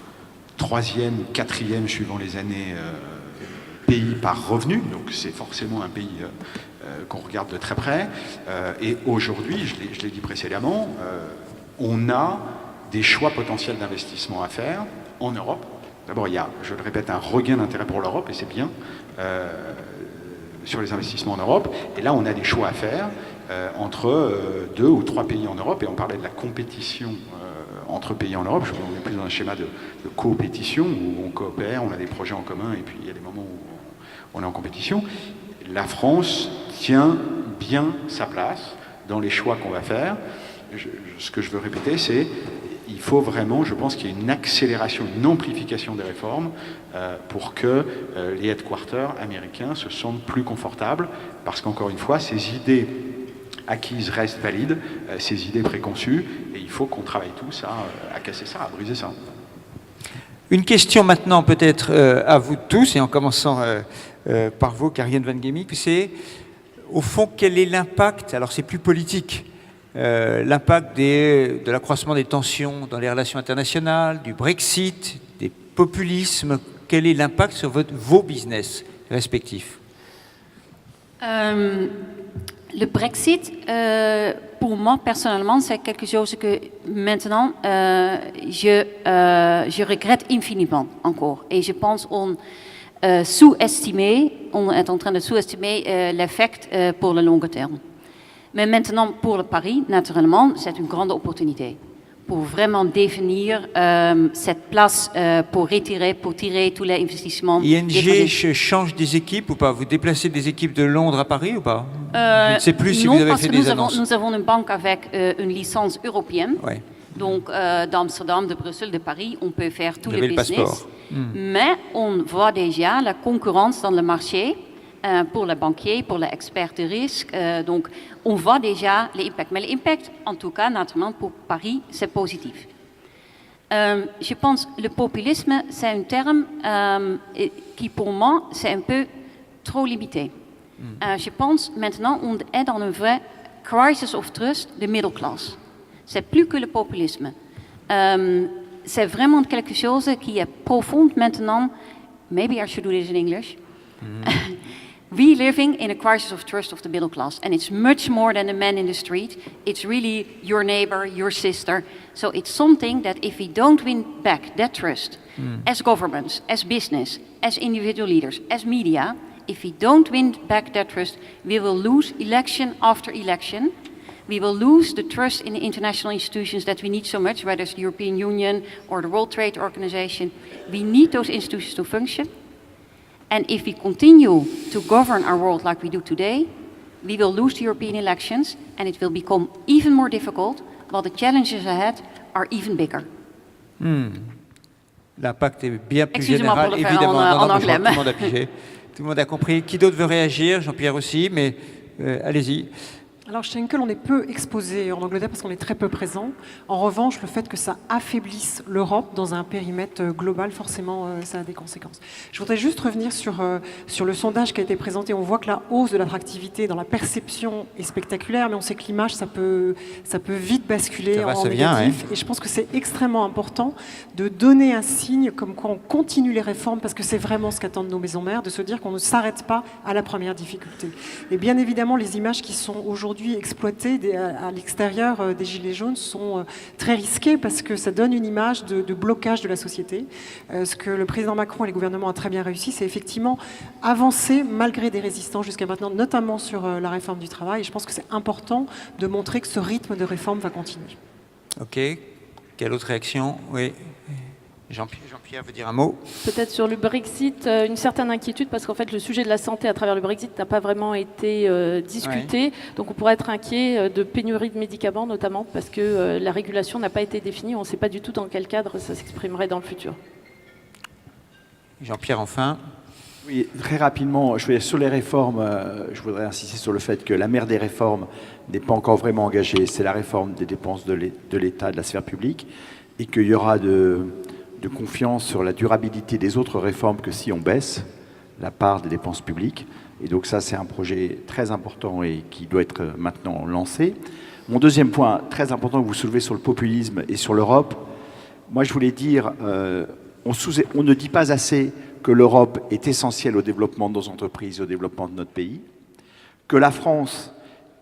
3e ou 4e, suivant les années, pays par revenu, donc c'est forcément un pays qu'on regarde de très près. Et aujourd'hui, je l'ai dit précédemment, on a des choix potentiels d'investissement à faire en Europe. D'abord, il y a, je le répète, un regain d'intérêt pour l'Europe, et c'est bien, sur les investissements en Europe. Et là, on a des choix à faire entre 2 ou 3 pays en Europe, et on parlait de la compétition entre pays en Europe. On est plus dans un schéma de coopétition, où on coopère, on a des projets en commun, et puis il y a des moments où on est en compétition. La France tient bien sa place dans les choix qu'on va faire. Ce que je veux répéter, c'est il faut vraiment, je pense qu'il y ait une accélération, une amplification des réformes pour que les headquarters américains se sentent plus confortables, parce qu'encore une fois, ces idées acquises restent valides, ces idées préconçues, et il faut qu'on travaille tous à casser ça, à briser ça. Une question maintenant peut-être à vous tous, et en commençant par vous, Karianne Van Gemink, c'est au fond quel est l'impact, alors c'est plus politique, l'impact de l'accroissement des tensions dans les relations internationales, du Brexit, des populismes, quel est l'impact sur vos business respectifs? Le Brexit, pour moi personnellement, c'est quelque chose que maintenant je regrette infiniment encore. Et je pense on est en train de sous-estimer l'effet pour le long terme. Mais maintenant, pour le Paris, naturellement, c'est une grande opportunité pour vraiment définir cette place pour tirer tous les investissements. ING change des équipes ou pas? Vous déplacez des équipes de Londres à Paris ou pas? Je ne sais plus si non, vous avez parce fait que des annonces. Nous avons une banque avec une licence européenne. Ouais. Donc, d'Amsterdam, de Bruxelles, de Paris, on peut faire tous Vous les avez le business. passeport. Mais on voit déjà la concurrence dans le marché pour les banquiers, pour les experts de risque. Donc, on voit déjà l'impact. Mais l'impact, en tout cas, naturellement, pour Paris, c'est positif. Je pense que le populisme, c'est un terme qui, pour moi, c'est un peu trop limité. Je pense maintenant on est dans une vraie crisis of trust de middle class. C'est plus que le populisme. C'est vraiment quelque chose qui est profond maintenant. Maybe I should do this in English. We living in a crisis of trust of the middle class, and it's much more than the man in the street. It's really your neighbor, your sister. So it's something that if we don't win back that trust, as governments, as business, as individual leaders, as media, if we don't win back that trust, we will lose election after election. We will lose the trust in the international institutions that we need so much, whether it's the European Union or the World Trade Organization. We need those institutions to function. And if we continue to govern our world like we do today, we will lose the European elections and it will become even more difficult, while the challenges ahead are even bigger. L'impact est bien plus Excusez-moi général, pour le faire évidemment. en Non, mais je crois anglais. que tout le monde a pigé. Tout le monde a compris. Qui d'autre veut réagir? Jean-Pierre aussi, mais allez-y. Alors, chez Henkel, on est peu exposé en Angleterre parce qu'on est très peu présent. En revanche, le fait que ça affaiblisse l'Europe dans un périmètre global, forcément, ça a des conséquences. Je voudrais juste revenir sur le sondage qui a été présenté. On voit que la hausse de l'attractivité dans la perception est spectaculaire, mais on sait que l'image, ça peut vite basculer en négatif. Et je pense que c'est extrêmement important de donner un signe comme quoi on continue les réformes, parce que c'est vraiment ce qu'attendent nos maisons mères, de se dire qu'on ne s'arrête pas à la première difficulté. Et bien évidemment, les images qui sont aujourd'hui exploitées à l'extérieur des Gilets jaunes sont très risquées parce que ça donne une image de blocage de la société. Ce que le président Macron et le gouvernement ont très bien réussi, c'est effectivement avancer malgré des résistants jusqu'à maintenant, notamment sur la réforme du travail. Et je pense que c'est important de montrer que ce rythme de réforme va continuer. Ok. Quelle autre réaction? Oui. Jean-Pierre veut dire un mot? Peut-être sur le Brexit, une certaine inquiétude parce qu'en fait le sujet de la santé à travers le Brexit n'a pas vraiment été discuté. Ouais. Donc on pourrait être inquiet de pénurie de médicaments notamment parce que la régulation n'a pas été définie. On ne sait pas du tout dans quel cadre ça s'exprimerait dans le futur. Jean-Pierre enfin. Oui, très rapidement, sur les réformes, je voudrais insister sur le fait que la mère des réformes n'est pas encore vraiment engagée. C'est la réforme des dépenses de l'État, de la sphère publique, et qu'il y aura de confiance sur la durabilité des autres réformes que si on baisse la part des dépenses publiques. Et donc ça, c'est un projet très important et qui doit être maintenant lancé. Mon deuxième point, très important que vous soulevez sur le populisme et sur l'Europe, moi je voulais dire, on ne dit pas assez que l'Europe est essentielle au développement de nos entreprises et au développement de notre pays, que la France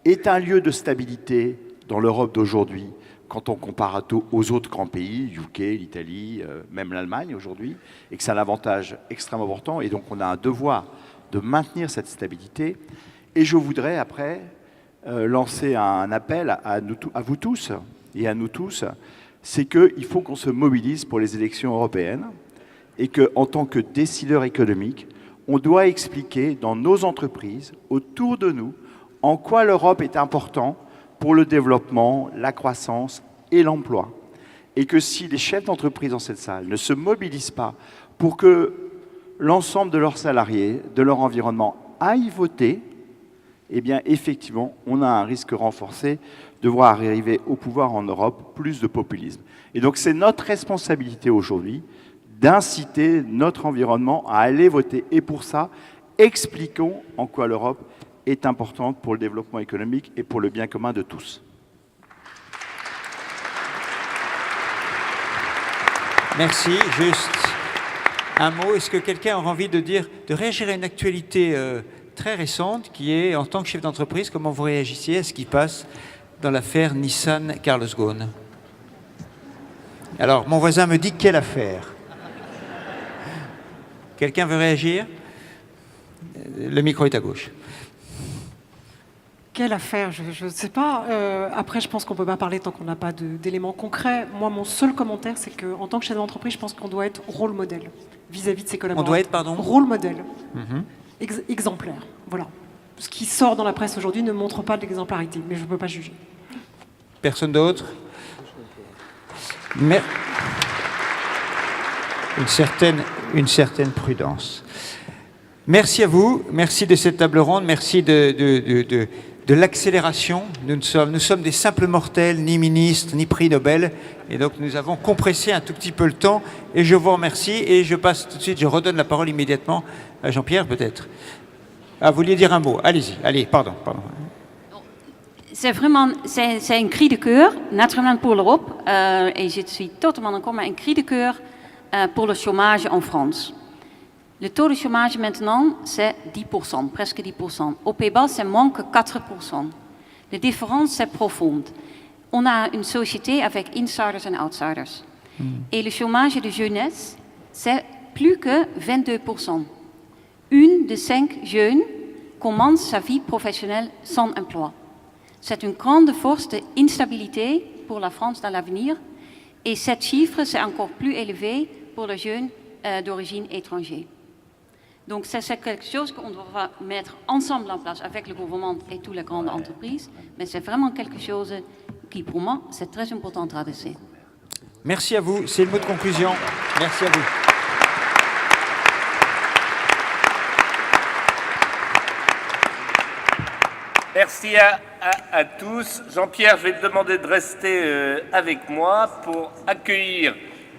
est un lieu de stabilité dans l'Europe d'aujourd'hui, quand on compare aux autres grands pays, UK, l'Italie, même l'Allemagne aujourd'hui, et que c'est un avantage extrêmement important. Et donc on a un devoir de maintenir cette stabilité. Et je voudrais après lancer un appel à vous tous et à nous tous, c'est qu'il faut qu'on se mobilise pour les élections européennes et qu'en tant que décideur économique, on doit expliquer dans nos entreprises, autour de nous, en quoi l'Europe est importante pour le développement, la croissance et l'emploi. Et que si les chefs d'entreprise dans cette salle ne se mobilisent pas pour que l'ensemble de leurs salariés, de leur environnement, aillent voter, eh bien effectivement, on a un risque renforcé de voir arriver au pouvoir en Europe plus de populisme. Et donc c'est notre responsabilité aujourd'hui d'inciter notre environnement à aller voter. Et pour ça, expliquons en quoi l'Europe est importante pour le développement économique et pour le bien commun de tous. Merci. Juste un mot. Est-ce que quelqu'un aura envie de réagir à une actualité très récente, qui est, en tant que chef d'entreprise, comment vous réagissez à ce qui passe dans l'affaire Nissan-Carlos Ghosn? Alors, mon voisin me dit quelle affaire? Quelqu'un veut réagir? Le micro est à gauche. Quelle affaire? Je ne sais pas. Après, je pense qu'on ne peut pas parler tant qu'on n'a pas d'éléments concrets. Moi, mon seul commentaire, c'est qu'en tant que chef d'entreprise, je pense qu'on doit être rôle modèle vis-à-vis de ses collaborateurs. On doit être, pardon? Rôle modèle. Exemplaire. Voilà. Ce qui sort dans la presse aujourd'hui ne montre pas d'exemplarité, mais je ne peux pas juger. Personne d'autre? Mais une certaine prudence. Merci à vous, merci de cette table ronde, merci de l'accélération. Nous sommes des simples mortels, ni ministres, ni prix Nobel, et donc nous avons compressé un tout petit peu le temps, et je vous remercie, et je passe tout de suite, je redonne la parole immédiatement à Jean-Pierre, peut-être. Ah, vous vouliez dire un mot? Allez-y, allez, pardon. C'est vraiment c'est un cri de cœur, naturellement pour l'Europe, et je suis totalement d'accord, mais un cri de cœur pour le chômage en France. Le taux de chômage maintenant, c'est 10%, presque 10%. Aux Pays-Bas, c'est moins que 4%. La différence, c'est profonde. On a une société avec insiders et outsiders. Et le chômage de jeunesse, c'est plus que 22%. Une de 5 jeunes commence sa vie professionnelle sans emploi. C'est une grande force d'instabilité pour la France dans l'avenir. Et ce chiffre, c'est encore plus élevé pour les jeunes d'origine étrangère. Donc c'est quelque chose qu'on doit mettre ensemble en place avec le gouvernement et toutes les grandes entreprises. Mais c'est vraiment quelque chose qui, pour moi, c'est très important à adresser. Merci à vous. C'est le mot de conclusion. Merci à vous. Merci à tous. Jean-Pierre, je vais te demander de rester avec moi pour accueillir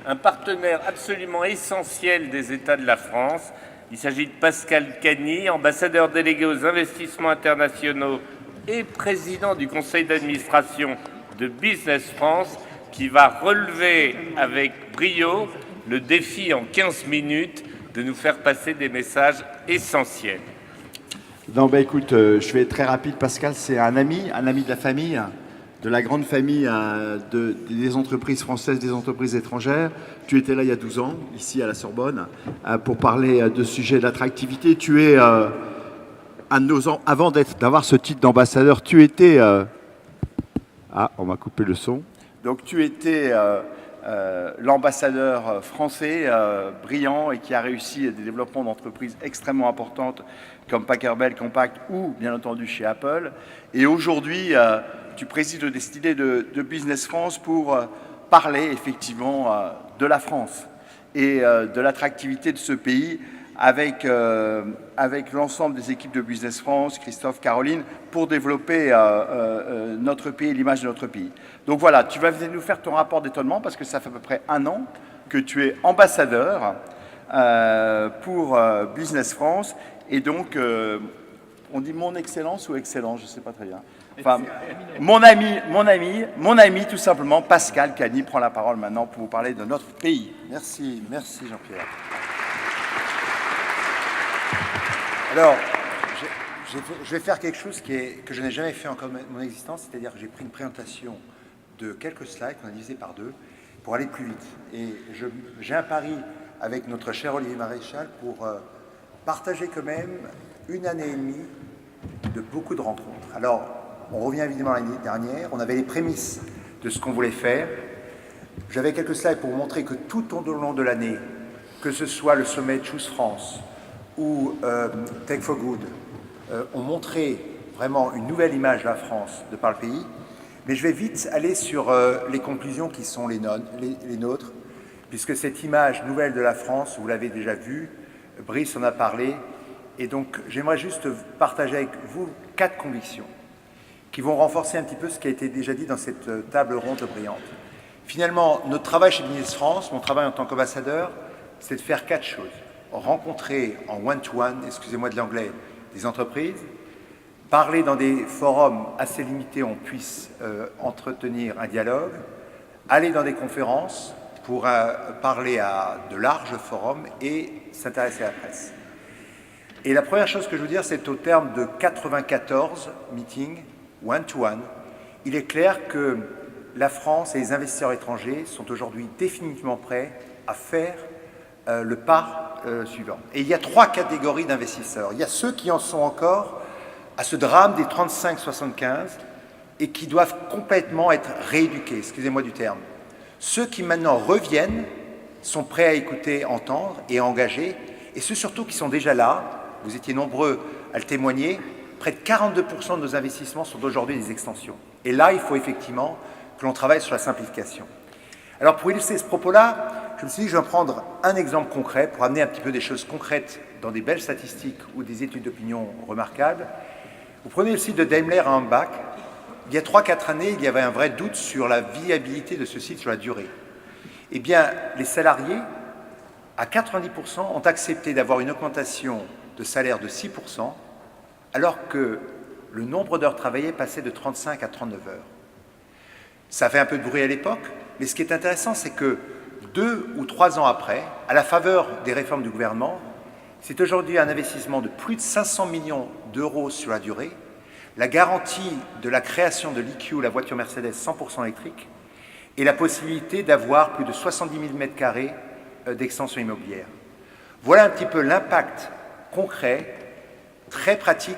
un partenaire absolument essentiel des États de la France. Il s'agit de Pascal Cagny, ambassadeur délégué aux investissements internationaux et président du conseil d'administration de Business France, qui va relever avec brio le défi en 15 minutes de nous faire passer des messages essentiels. Non, écoute, je vais être très rapide. Pascal, c'est un ami de la famille, de la grande famille des entreprises françaises, des entreprises étrangères. Tu étais là il y a 12 ans, ici à la Sorbonne, pour parler de sujets d'attractivité. Tu es un de nos ans, avant d'avoir ce titre d'ambassadeur, tu étais... Ah, on m'a coupé le son. Donc tu étais l'ambassadeur français brillant et qui a réussi des développements d'entreprises extrêmement importantes comme Packard-Bell Compact ou bien entendu chez Apple. Et aujourd'hui, tu présides le destinée de Business France pour parler effectivement de la France et de l'attractivité de ce pays avec l'ensemble des équipes de Business France, Christophe, Caroline, pour développer notre pays et l'image de notre pays. Donc voilà, tu vas venir nous faire ton rapport d'étonnement parce que ça fait à peu près 1 an que tu es ambassadeur pour Business France. Et donc, on dit mon excellence ou excellence, je ne sais pas très bien. Enfin, mon ami, tout simplement, Pascal Cagny prend la parole maintenant pour vous parler de notre pays. Merci Jean-Pierre. Alors, je vais faire quelque chose que je n'ai jamais fait encore de mon existence, c'est-à-dire que j'ai pris une présentation de quelques slides qu'on a divisé par 2 pour aller plus vite. Et j'ai un pari avec notre cher Olivier Maréchal pour partager quand même 1 année et demie de beaucoup de rencontres. Alors, on revient évidemment à l'année dernière, on avait les prémices de ce qu'on voulait faire. J'avais quelques slides pour vous montrer que tout au long de l'année, que ce soit le sommet Choose France ou Tech for Good, ont montré vraiment une nouvelle image de la France de par le pays. Mais je vais vite aller sur les conclusions qui sont les nôtres, puisque cette image nouvelle de la France, vous l'avez déjà vue, Brice en a parlé, et donc j'aimerais juste partager avec vous 4 convictions qui vont renforcer un petit peu ce qui a été déjà dit dans cette table ronde brillante. Finalement, notre travail chez Business France, mon travail en tant qu'ambassadeur, c'est de faire 4 choses. Rencontrer en one-to-one, excusez-moi de l'anglais, des entreprises, parler dans des forums assez limités où on puisse entretenir un dialogue, aller dans des conférences pour parler à de larges forums et s'intéresser à la presse. Et la première chose que je veux dire, c'est au terme de 94 meetings, one-to-one, il est clair que la France et les investisseurs étrangers sont aujourd'hui définitivement prêts à faire le pas suivant. Et il y a 3 catégories d'investisseurs. Il y a ceux qui en sont encore à ce drame des 35-75 et qui doivent complètement être rééduqués, excusez-moi du terme. Ceux qui maintenant reviennent sont prêts à écouter, entendre et à engager, et ceux surtout qui sont déjà là, vous étiez nombreux à le témoigner, près de 42% de nos investissements sont aujourd'hui des extensions. Et là, il faut effectivement que l'on travaille sur la simplification. Alors pour illustrer ce propos-là, je me suis dit que je vais prendre un exemple concret pour amener un petit peu des choses concrètes dans des belles statistiques ou des études d'opinion remarquables. Vous prenez le site de Daimler à Hambach. Il y a 3-4 années, il y avait un vrai doute sur la viabilité de ce site sur la durée. Eh bien, les salariés, à 90%, ont accepté d'avoir une augmentation de salaire de 6%, alors que le nombre d'heures travaillées passait de 35 à 39 heures. Ça fait un peu de bruit à l'époque, mais ce qui est intéressant, c'est que 2 ou 3 ans après, à la faveur des réformes du gouvernement, c'est aujourd'hui un investissement de plus de 500 millions d'euros sur la durée, la garantie de la création de l'EQ, la voiture Mercedes 100% électrique, et la possibilité d'avoir plus de 70 000 m² d'extension immobilière. Voilà un petit peu l'impact concret, très pratique,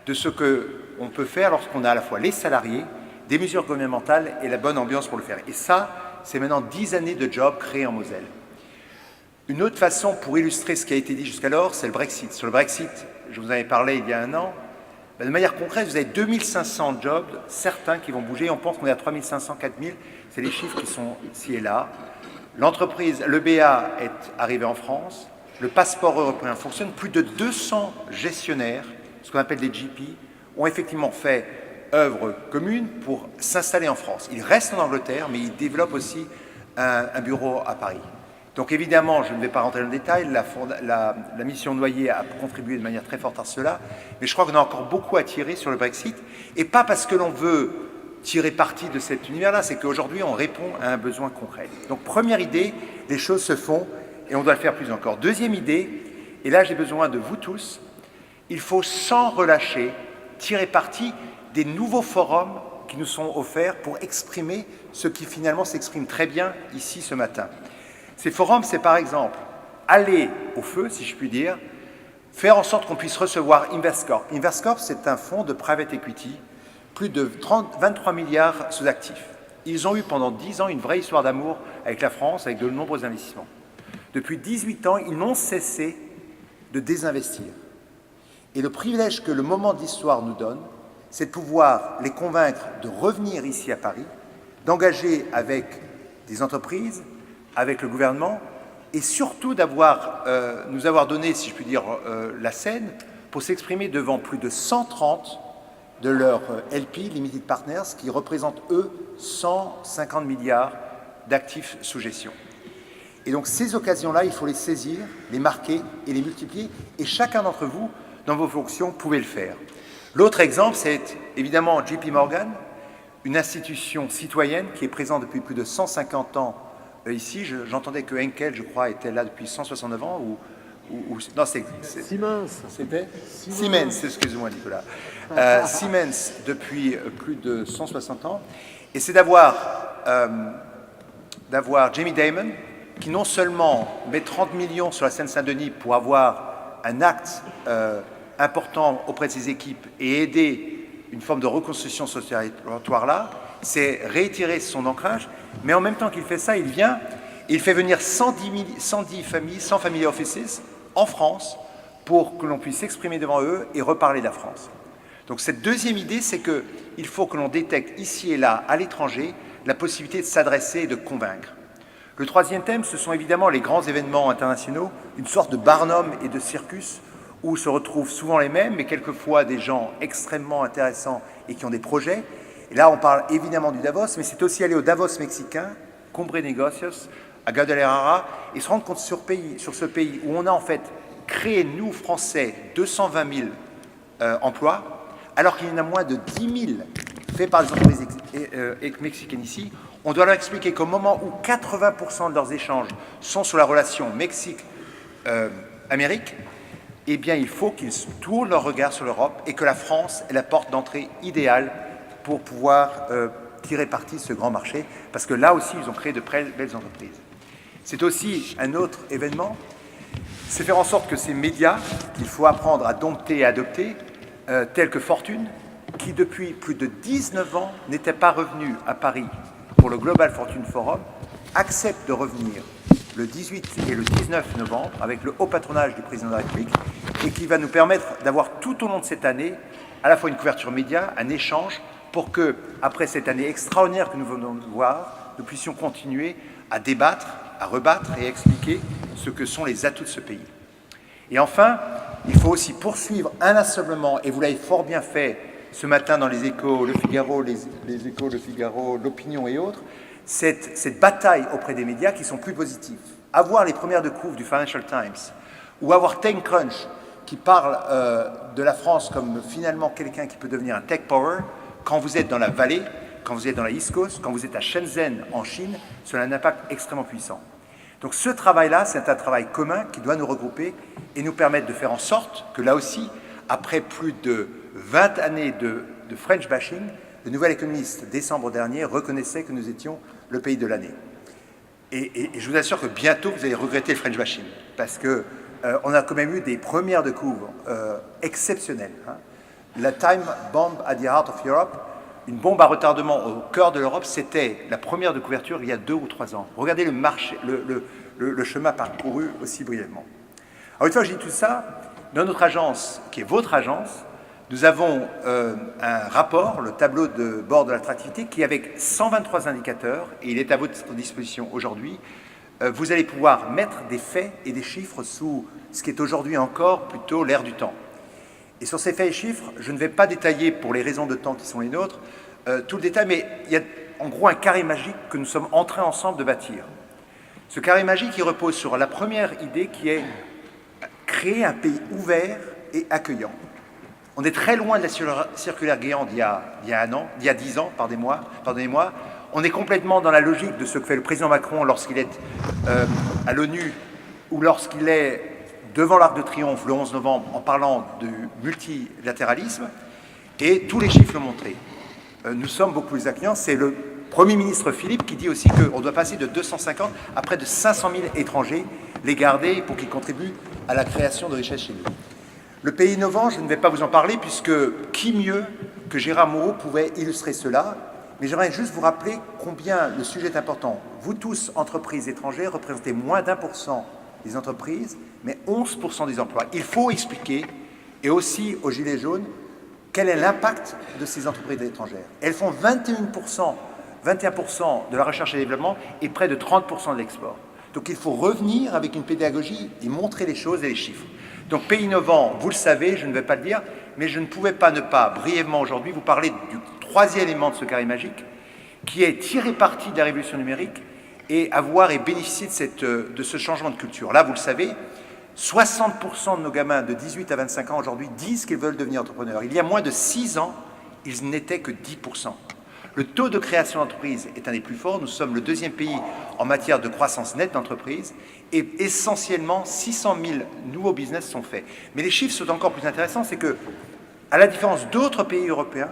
de ce qu'on peut faire lorsqu'on a à la fois les salariés, des mesures gouvernementales et la bonne ambiance pour le faire. Et ça, c'est maintenant 10 années de job créés en Moselle. Une autre façon pour illustrer ce qui a été dit jusqu'alors, c'est le Brexit. Sur le Brexit, je vous en avais parlé il y a un an, de manière concrète, vous avez 2500 jobs, certains qui vont bouger. On pense qu'on est à 3500, 4000. C'est les chiffres qui sont ici et là. L'entreprise, l'EBA est arrivée en France. Le passeport européen fonctionne. Plus de 200 gestionnaires, ce qu'on appelle des GP, ont effectivement fait œuvre commune pour s'installer en France. Ils restent en Angleterre, mais ils développent aussi un bureau à Paris. Donc évidemment, je ne vais pas rentrer dans le détail, la mission Noyer a contribué de manière très forte à cela, mais je crois qu'on a encore beaucoup à tirer sur le Brexit, et pas parce que l'on veut tirer parti de cet univers-là, c'est qu'aujourd'hui on répond à un besoin concret. Donc première idée, les choses se font, et on doit le faire plus encore. Deuxième idée, et là j'ai besoin de vous tous, il faut sans relâcher tirer parti des nouveaux forums qui nous sont offerts pour exprimer ce qui finalement s'exprime très bien ici ce matin. Ces forums, c'est par exemple aller au feu, si je puis dire, faire en sorte qu'on puisse recevoir Investcorp. Investcorp, c'est un fonds de private equity, plus de 23 milliards sous actifs. Ils ont eu pendant 10 ans une vraie histoire d'amour avec la France, avec de nombreux investissements. Depuis 18 ans, ils n'ont cessé de désinvestir. Et le privilège que le moment de l'histoire nous donne, c'est de pouvoir les convaincre de revenir ici à Paris, d'engager avec des entreprises, avec le gouvernement, et surtout nous avoir donné, si je puis dire, la scène pour s'exprimer devant plus de 130 de leurs LP, Limited Partners, qui représentent, eux, 150 milliards d'actifs sous gestion. Et donc ces occasions-là, il faut les saisir, les marquer et les multiplier, et chacun d'entre vous, dans vos fonctions, pouvez le faire. L'autre exemple, c'est évidemment JP Morgan, une institution citoyenne qui est présente depuis plus de 150 ans ici. J'entendais que Henkel, je crois, était là depuis 169 ans, non, c'est Siemens. C'était Siemens, excusez-moi Nicolas. Siemens depuis plus de 160 ans. Et c'est d'avoir Jamie Dimon, qui non seulement met 30 millions sur la Seine-Saint-Denis pour avoir un acte important auprès de ses équipes et aider une forme de reconstruction socio-territoire là, c'est réitérer son ancrage, mais en même temps qu'il fait ça, il vient et il fait venir 110 familles, 100 family offices en France pour que l'on puisse s'exprimer devant eux et reparler de la France. Donc cette deuxième idée, c'est qu'il faut que l'on détecte ici et là, à l'étranger, la possibilité de s'adresser et de convaincre. Le troisième thème, ce sont évidemment les grands événements internationaux, une sorte de Barnum et de circus, où se retrouvent souvent les mêmes, mais quelquefois des gens extrêmement intéressants et qui ont des projets. Et là, on parle évidemment du Davos, mais c'est aussi aller au Davos mexicain, Cumbre Negocios, à Guadalajara, et se rendre compte sur ce pays où on a en fait créé, nous, Français, 220 000 emplois, alors qu'il y en a moins de 10 000 faits par les entreprises mexicaines ici. On doit leur expliquer qu'au moment où 80% de leurs échanges sont sur la relation Mexique-Amérique, eh bien, il faut qu'ils tournent leur regard sur l'Europe et que la France est la porte d'entrée idéale pour pouvoir tirer parti de ce grand marché, parce que là aussi, ils ont créé de très belles entreprises. C'est aussi un autre événement, c'est faire en sorte que ces médias, qu'il faut apprendre à dompter et adopter, tels que Fortune, qui depuis plus de 19 ans n'était pas revenu à Paris pour le Global Fortune Forum, acceptent de revenir le 18 et le 19 novembre avec le haut patronage du président de la République et qui va nous permettre d'avoir tout au long de cette année à la fois une couverture média, un échange pour que, après cette année extraordinaire que nous venons de voir, nous puissions continuer à débattre, à rebattre et à expliquer ce que sont les atouts de ce pays. Et enfin, il faut aussi poursuivre inlassablement, et vous l'avez fort bien fait ce matin dans les Échos, Le Figaro, les Échos, Le Figaro, l'Opinion et autres, cette bataille auprès des médias qui sont plus positifs. Avoir les premières de couve du Financial Times ou avoir TechCrunch qui parle de la France comme finalement quelqu'un qui peut devenir un tech power, quand vous êtes dans la vallée, quand vous êtes dans la East Coast, quand vous êtes à Shenzhen en Chine, cela a un impact extrêmement puissant. Donc ce travail-là, c'est un travail commun qui doit nous regrouper et nous permettre de faire en sorte que là aussi, après plus de 20 années de French bashing, le Nouvel Économiste, décembre dernier, reconnaissait que nous étions le pays de l'année. Et je vous assure que bientôt, vous allez regretter le French bashing, parce que on a quand même eu des premières de couve exceptionnelles. Hein. La Time Bomb at the Heart of Europe, une bombe à retardement au cœur de l'Europe, c'était la première de couverture il y a 2 ou 3 ans. Regardez le marché, le chemin parcouru aussi brièvement. Alors une fois que j'ai dit tout ça, dans notre agence, qui est votre agence, nous avons un rapport, le tableau de bord de l'attractivité, qui est avec 123 indicateurs, et il est à votre disposition aujourd'hui. Vous allez pouvoir mettre des faits et des chiffres sous ce qui est aujourd'hui encore plutôt l'air du temps. Et sur ces faits et chiffres, je ne vais pas détailler, pour les raisons de temps qui sont les nôtres, tout le détail, mais il y a en gros un carré magique que nous sommes en train ensemble de bâtir. Ce carré magique, il repose sur la première idée qui est créer un pays ouvert et accueillant. On est très loin de la circulaire Guéant d'il y a 10 ans, pardonnez-moi. On est complètement dans la logique de ce que fait le président Macron lorsqu'il est à l'ONU ou lorsqu'il est devant l'Arc de Triomphe le 11 novembre en parlant de multilatéralisme, et tous les chiffres l'ont montré. Nous sommes beaucoup plus accueillants. C'est le Premier ministre Philippe qui dit aussi qu'on doit passer de 250 à près de 500 000 étrangers, les garder pour qu'ils contribuent à la création de richesses chez nous. Le pays innovant, je ne vais pas vous en parler puisque qui mieux que Gérard Mourou pouvait illustrer cela, mais j'aimerais juste vous rappeler combien le sujet est important. Vous tous, entreprises étrangères, représentez moins d'1% des entreprises, mais 11% des emplois. Il faut expliquer, et aussi aux Gilets jaunes, quel est l'impact de ces entreprises étrangères. Elles font 21% de la recherche et développement et près de 30% de l'export. Donc il faut revenir avec une pédagogie et montrer les choses et les chiffres. Donc pays innovant, vous le savez, je ne vais pas le dire, mais je ne pouvais pas ne pas brièvement aujourd'hui vous parler du troisième élément de ce carré magique, qui est tirer parti de la révolution numérique et avoir et bénéficier de ce changement de culture. Là, vous le savez, 60% de nos gamins de 18 à 25 ans aujourd'hui disent qu'ils veulent devenir entrepreneurs. Il y a moins de 6 ans, ils n'étaient que 10%. Le taux de création d'entreprises est un des plus forts. Nous sommes le 2e pays en matière de croissance nette d'entreprises et essentiellement 600 000 nouveaux business sont faits. Mais les chiffres sont encore plus intéressants, c'est que, à la différence d'autres pays européens,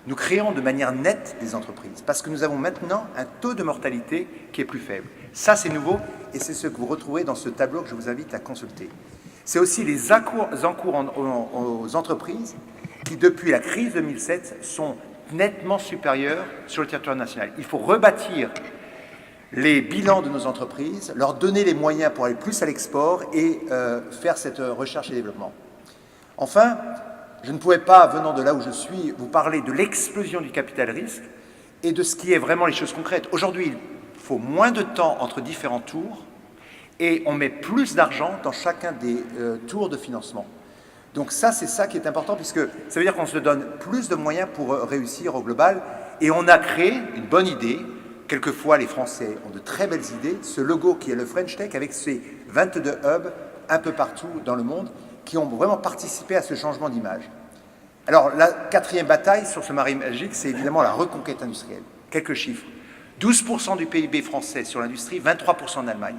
nous créons de manière nette des entreprises parce que nous avons maintenant un taux de mortalité qui est plus faible. Ça, c'est nouveau et c'est ce que vous retrouvez dans ce tableau que je vous invite à consulter. C'est aussi les encours aux entreprises qui, depuis la crise 2007, sont nettement supérieurs sur le territoire national. Il faut rebâtir les bilans de nos entreprises, leur donner les moyens pour aller plus à l'export et faire cette recherche et développement. Enfin, je ne pouvais pas, venant de là où je suis, vous parler de l'explosion du capital risque et de ce qui est vraiment les choses concrètes. Aujourd'hui, il faut moins de temps entre différents tours et on met plus d'argent dans chacun des tours de financement. Donc ça, c'est ça qui est important puisque ça veut dire qu'on se donne plus de moyens pour réussir au global et on a créé une bonne idée. Quelquefois, les Français ont de très belles idées. Ce logo qui est le French Tech avec ses 22 hubs un peu partout dans le monde qui ont vraiment participé à ce changement d'image. Alors, la 4e bataille sur ce marché magique, c'est évidemment la reconquête industrielle. Quelques chiffres. 12% du PIB français sur l'industrie, 23% en Allemagne.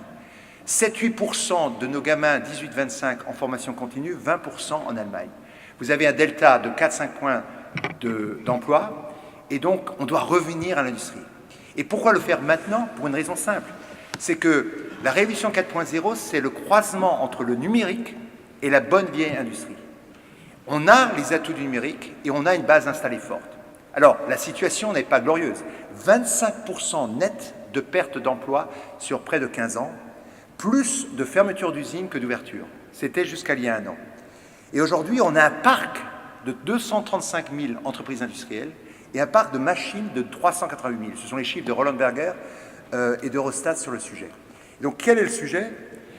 7-8% de nos gamins 18-25 en formation continue, 20% en Allemagne. Vous avez un delta de 4-5 points d'emploi, et donc on doit revenir à l'industrie. Et pourquoi le faire maintenant? Pour une raison simple, c'est que la révolution 4.0, c'est le croisement entre le numérique et la bonne vieille industrie. On a les atouts du numérique et on a une base installée forte. Alors, la situation n'est pas glorieuse. 25% net de perte d'emploi sur près de 15 ans, plus de fermeture d'usines que d'ouverture. C'était jusqu'à il y a un an. Et aujourd'hui, on a un parc de 235 000 entreprises industrielles et un parc de machines de 388 000. Ce sont les chiffres de Roland Berger et d'Eurostat sur le sujet. Donc, quel est le sujet?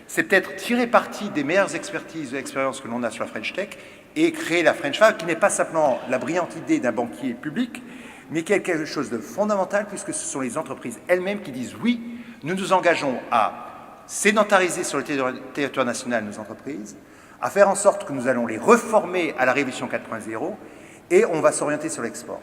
C'est peut-être tirer parti des meilleures expertises et expériences que l'on a sur la French Tech et créer la French Fab, qui n'est pas simplement la brillante idée d'un banquier public, mais qui est quelque chose de fondamental, puisque ce sont les entreprises elles-mêmes qui disent oui, nous nous engageons à sédentariser sur le territoire national nos entreprises, à faire en sorte que nous allons les reformer à la révolution 4.0 et on va s'orienter sur l'export.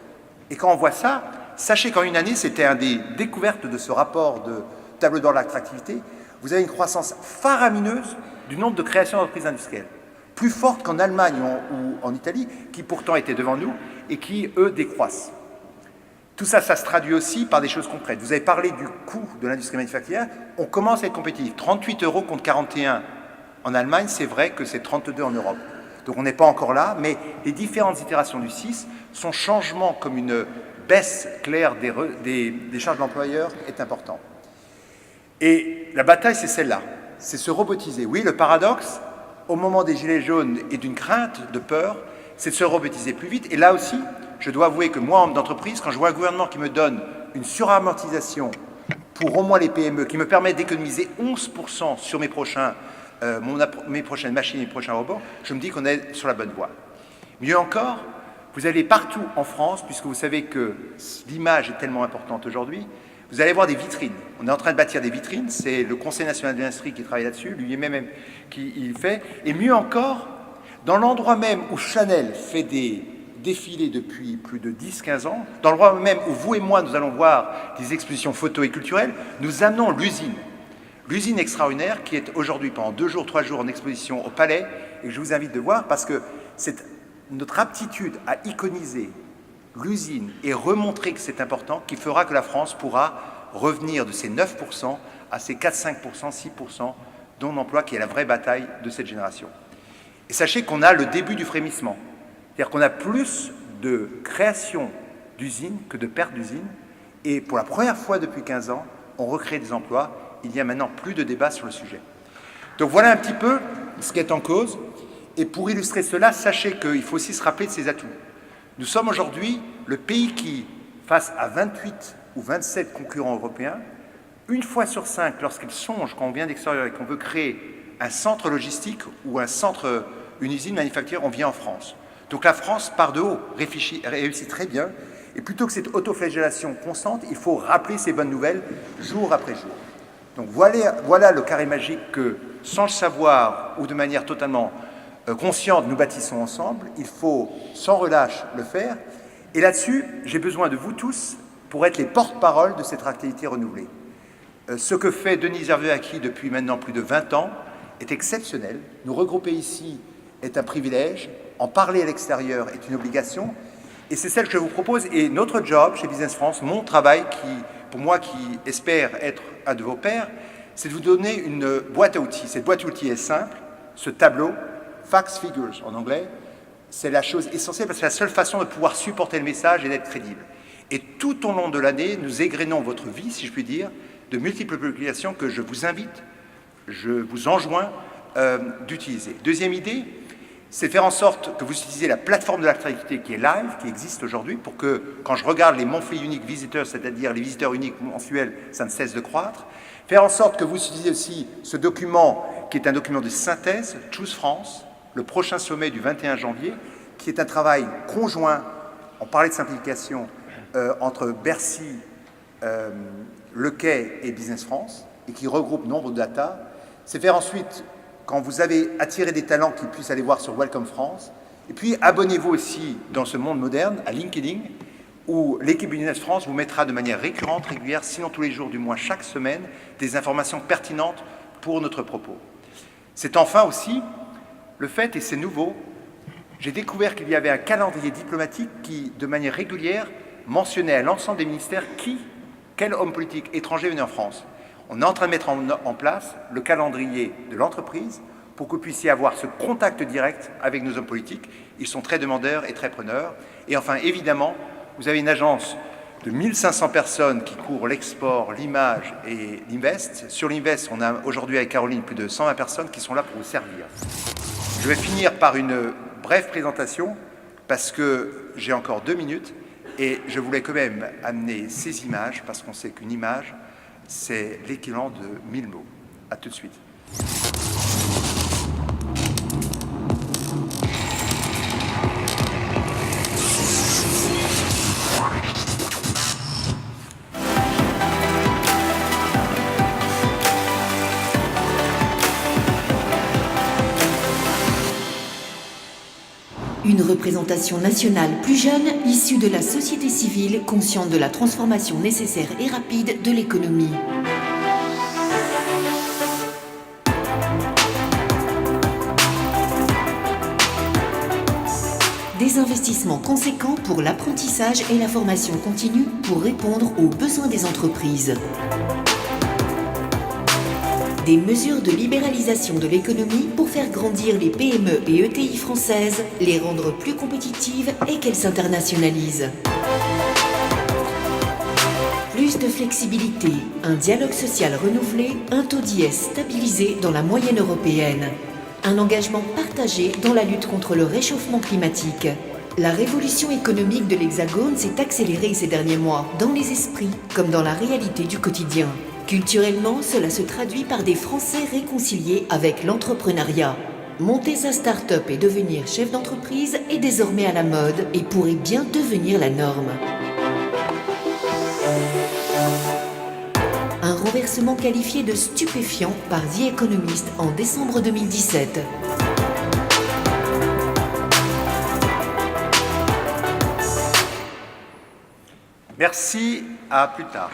Et quand on voit ça, sachez qu'en une année, c'était une des découvertes de ce rapport de tableau d'or de l'attractivité, vous avez une croissance faramineuse du nombre de créations d'entreprises industrielles, plus forte qu'en Allemagne ou en Italie, qui pourtant étaient devant nous et qui, eux, décroissent. Tout ça, ça se traduit aussi par des choses concrètes. Vous avez parlé du coût de l'industrie manufacturière. On commence à être compétitif. 38 € contre 41 en Allemagne, c'est vrai que c'est 32 en Europe. Donc on n'est pas encore là, mais les différentes itérations du 6, son changement comme une baisse claire des charges de l'employeur est important. Et la bataille, c'est celle-là. C'est se robotiser. Oui, le paradoxe, au moment des Gilets jaunes et d'une crainte, de peur, c'est de se robotiser plus vite. Et là aussi, je dois avouer que moi, homme d'entreprise, quand je vois un gouvernement qui me donne une suramortisation pour au moins les PME, qui me permet d'économiser 11% sur mes prochaines machines et mes prochains robots, je me dis qu'on est sur la bonne voie. Mieux encore, vous allez partout en France, puisque vous savez que l'image est tellement importante aujourd'hui, vous allez voir des vitrines. On est en train de bâtir des vitrines, c'est le Conseil national de l'industrie qui travaille là-dessus, lui-même qui il fait. Et mieux encore, dans l'endroit même où Chanel fait des défilés depuis plus de 10-15 ans, dans l'endroit même où vous et moi, nous allons voir des expositions photo et culturelles, nous amenons l'usine. L'usine extraordinaire qui est aujourd'hui pendant 2 jours, 3 jours en exposition au Palais et que je vous invite de voir parce que c'est notre aptitude à iconiser l'usine et remontrer que c'est important qui fera que la France pourra revenir de ces 9% à ces 4-5%, 6% d'emploi qui est la vraie bataille de cette génération. Et sachez qu'on a le début du frémissement. C'est-à-dire qu'on a plus de création d'usines que de perte d'usines. Et pour la première fois depuis 15 ans, on recrée des emplois. Il y a maintenant plus de débat sur le sujet. Donc voilà un petit peu ce qui est en cause. Et pour illustrer cela, sachez qu'il faut aussi se rappeler de ses atouts. Nous sommes aujourd'hui le pays qui, face à 28 ou 27 concurrents européens, une fois sur 5, lorsqu'ils songent, quand on vient d'extérieur et qu'on veut créer un centre logistique ou une usine manufacturière, on vient en France. Donc la France part de haut, réussit très bien. Et plutôt que cette autoflagellation constante, il faut rappeler ces bonnes nouvelles jour après jour. Donc voilà le carré magique que, sans le savoir ou de manière totalement consciente, nous bâtissons ensemble. Il faut sans relâche le faire. Et là-dessus, j'ai besoin de vous tous pour être les porte-parole de cette activité renouvelée. Ce que fait Denise Hervé-Acquis depuis maintenant plus de 20 ans est exceptionnel. Nous regrouper ici est un privilège. En parler à l'extérieur est une obligation. Et c'est celle que je vous propose. Et notre job chez Business France, mon travail, pour moi qui espère être un de vos pairs, c'est de vous donner une boîte à outils. Cette boîte à outils est simple. Ce tableau, Facts Figures en anglais, c'est la chose essentielle parce que c'est la seule façon de pouvoir supporter le message et d'être crédible. Et tout au long de l'année, nous égrenons votre vie, si je puis dire, de multiples publications que je vous invite, je vous enjoins d'utiliser. Deuxième idée, c'est faire en sorte que vous utilisez la plateforme de l'actualité qui est live, qui existe aujourd'hui, pour que, quand je regarde les monthly unique visitors, c'est-à-dire les visiteurs uniques mensuels, ça ne cesse de croître. Faire en sorte que vous utilisez aussi ce document, qui est un document de synthèse, Choose France, le prochain sommet du 21 janvier, qui est un travail conjoint, on parlait de simplification, entre Bercy, Le Quai et Business France, et qui regroupe nombre de data. C'est faire ensuite, quand vous avez attiré des talents qui puissent aller voir sur Welcome France, et puis abonnez-vous aussi dans ce monde moderne à LinkedIn, où l'équipe Business France vous mettra de manière récurrente, régulière, sinon tous les jours, du moins chaque semaine, des informations pertinentes pour notre propos. C'est enfin aussi le fait, et c'est nouveau, j'ai découvert qu'il y avait un calendrier diplomatique qui, de manière régulière, mentionnait à l'ensemble des ministères quel homme politique étranger venait en France. On est en train de mettre en place le calendrier de l'entreprise pour que vous puissiez avoir ce contact direct avec nos hommes politiques. Ils sont très demandeurs et très preneurs. Et enfin, évidemment, vous avez une agence de 1500 personnes qui couvrent l'export, l'image et l'Invest. Sur l'Invest, on a aujourd'hui avec Caroline plus de 120 personnes qui sont là pour vous servir. Je vais finir par une brève présentation parce que j'ai encore 2 minutes et je voulais quand même amener ces images parce qu'on sait qu'une image, c'est l'équivalent de 1000 mots. À tout de suite. Une représentation nationale plus jeune, issue de la société civile, consciente de la transformation nécessaire et rapide de l'économie. Des investissements conséquents pour l'apprentissage et la formation continue pour répondre aux besoins des entreprises. Des mesures de libéralisation de l'économie pour faire grandir les PME et ETI françaises, les rendre plus compétitives et qu'elles s'internationalisent. Plus de flexibilité, un dialogue social renouvelé, un taux d'IS stabilisé dans la moyenne européenne. Un engagement partagé dans la lutte contre le réchauffement climatique. La révolution économique de l'Hexagone s'est accélérée ces derniers mois, dans les esprits comme dans la réalité du quotidien. Culturellement, cela se traduit par des Français réconciliés avec l'entrepreneuriat. Monter sa start-up et devenir chef d'entreprise est désormais à la mode et pourrait bien devenir la norme. Un renversement qualifié de stupéfiant par The Economist en décembre 2017. Merci, à plus tard.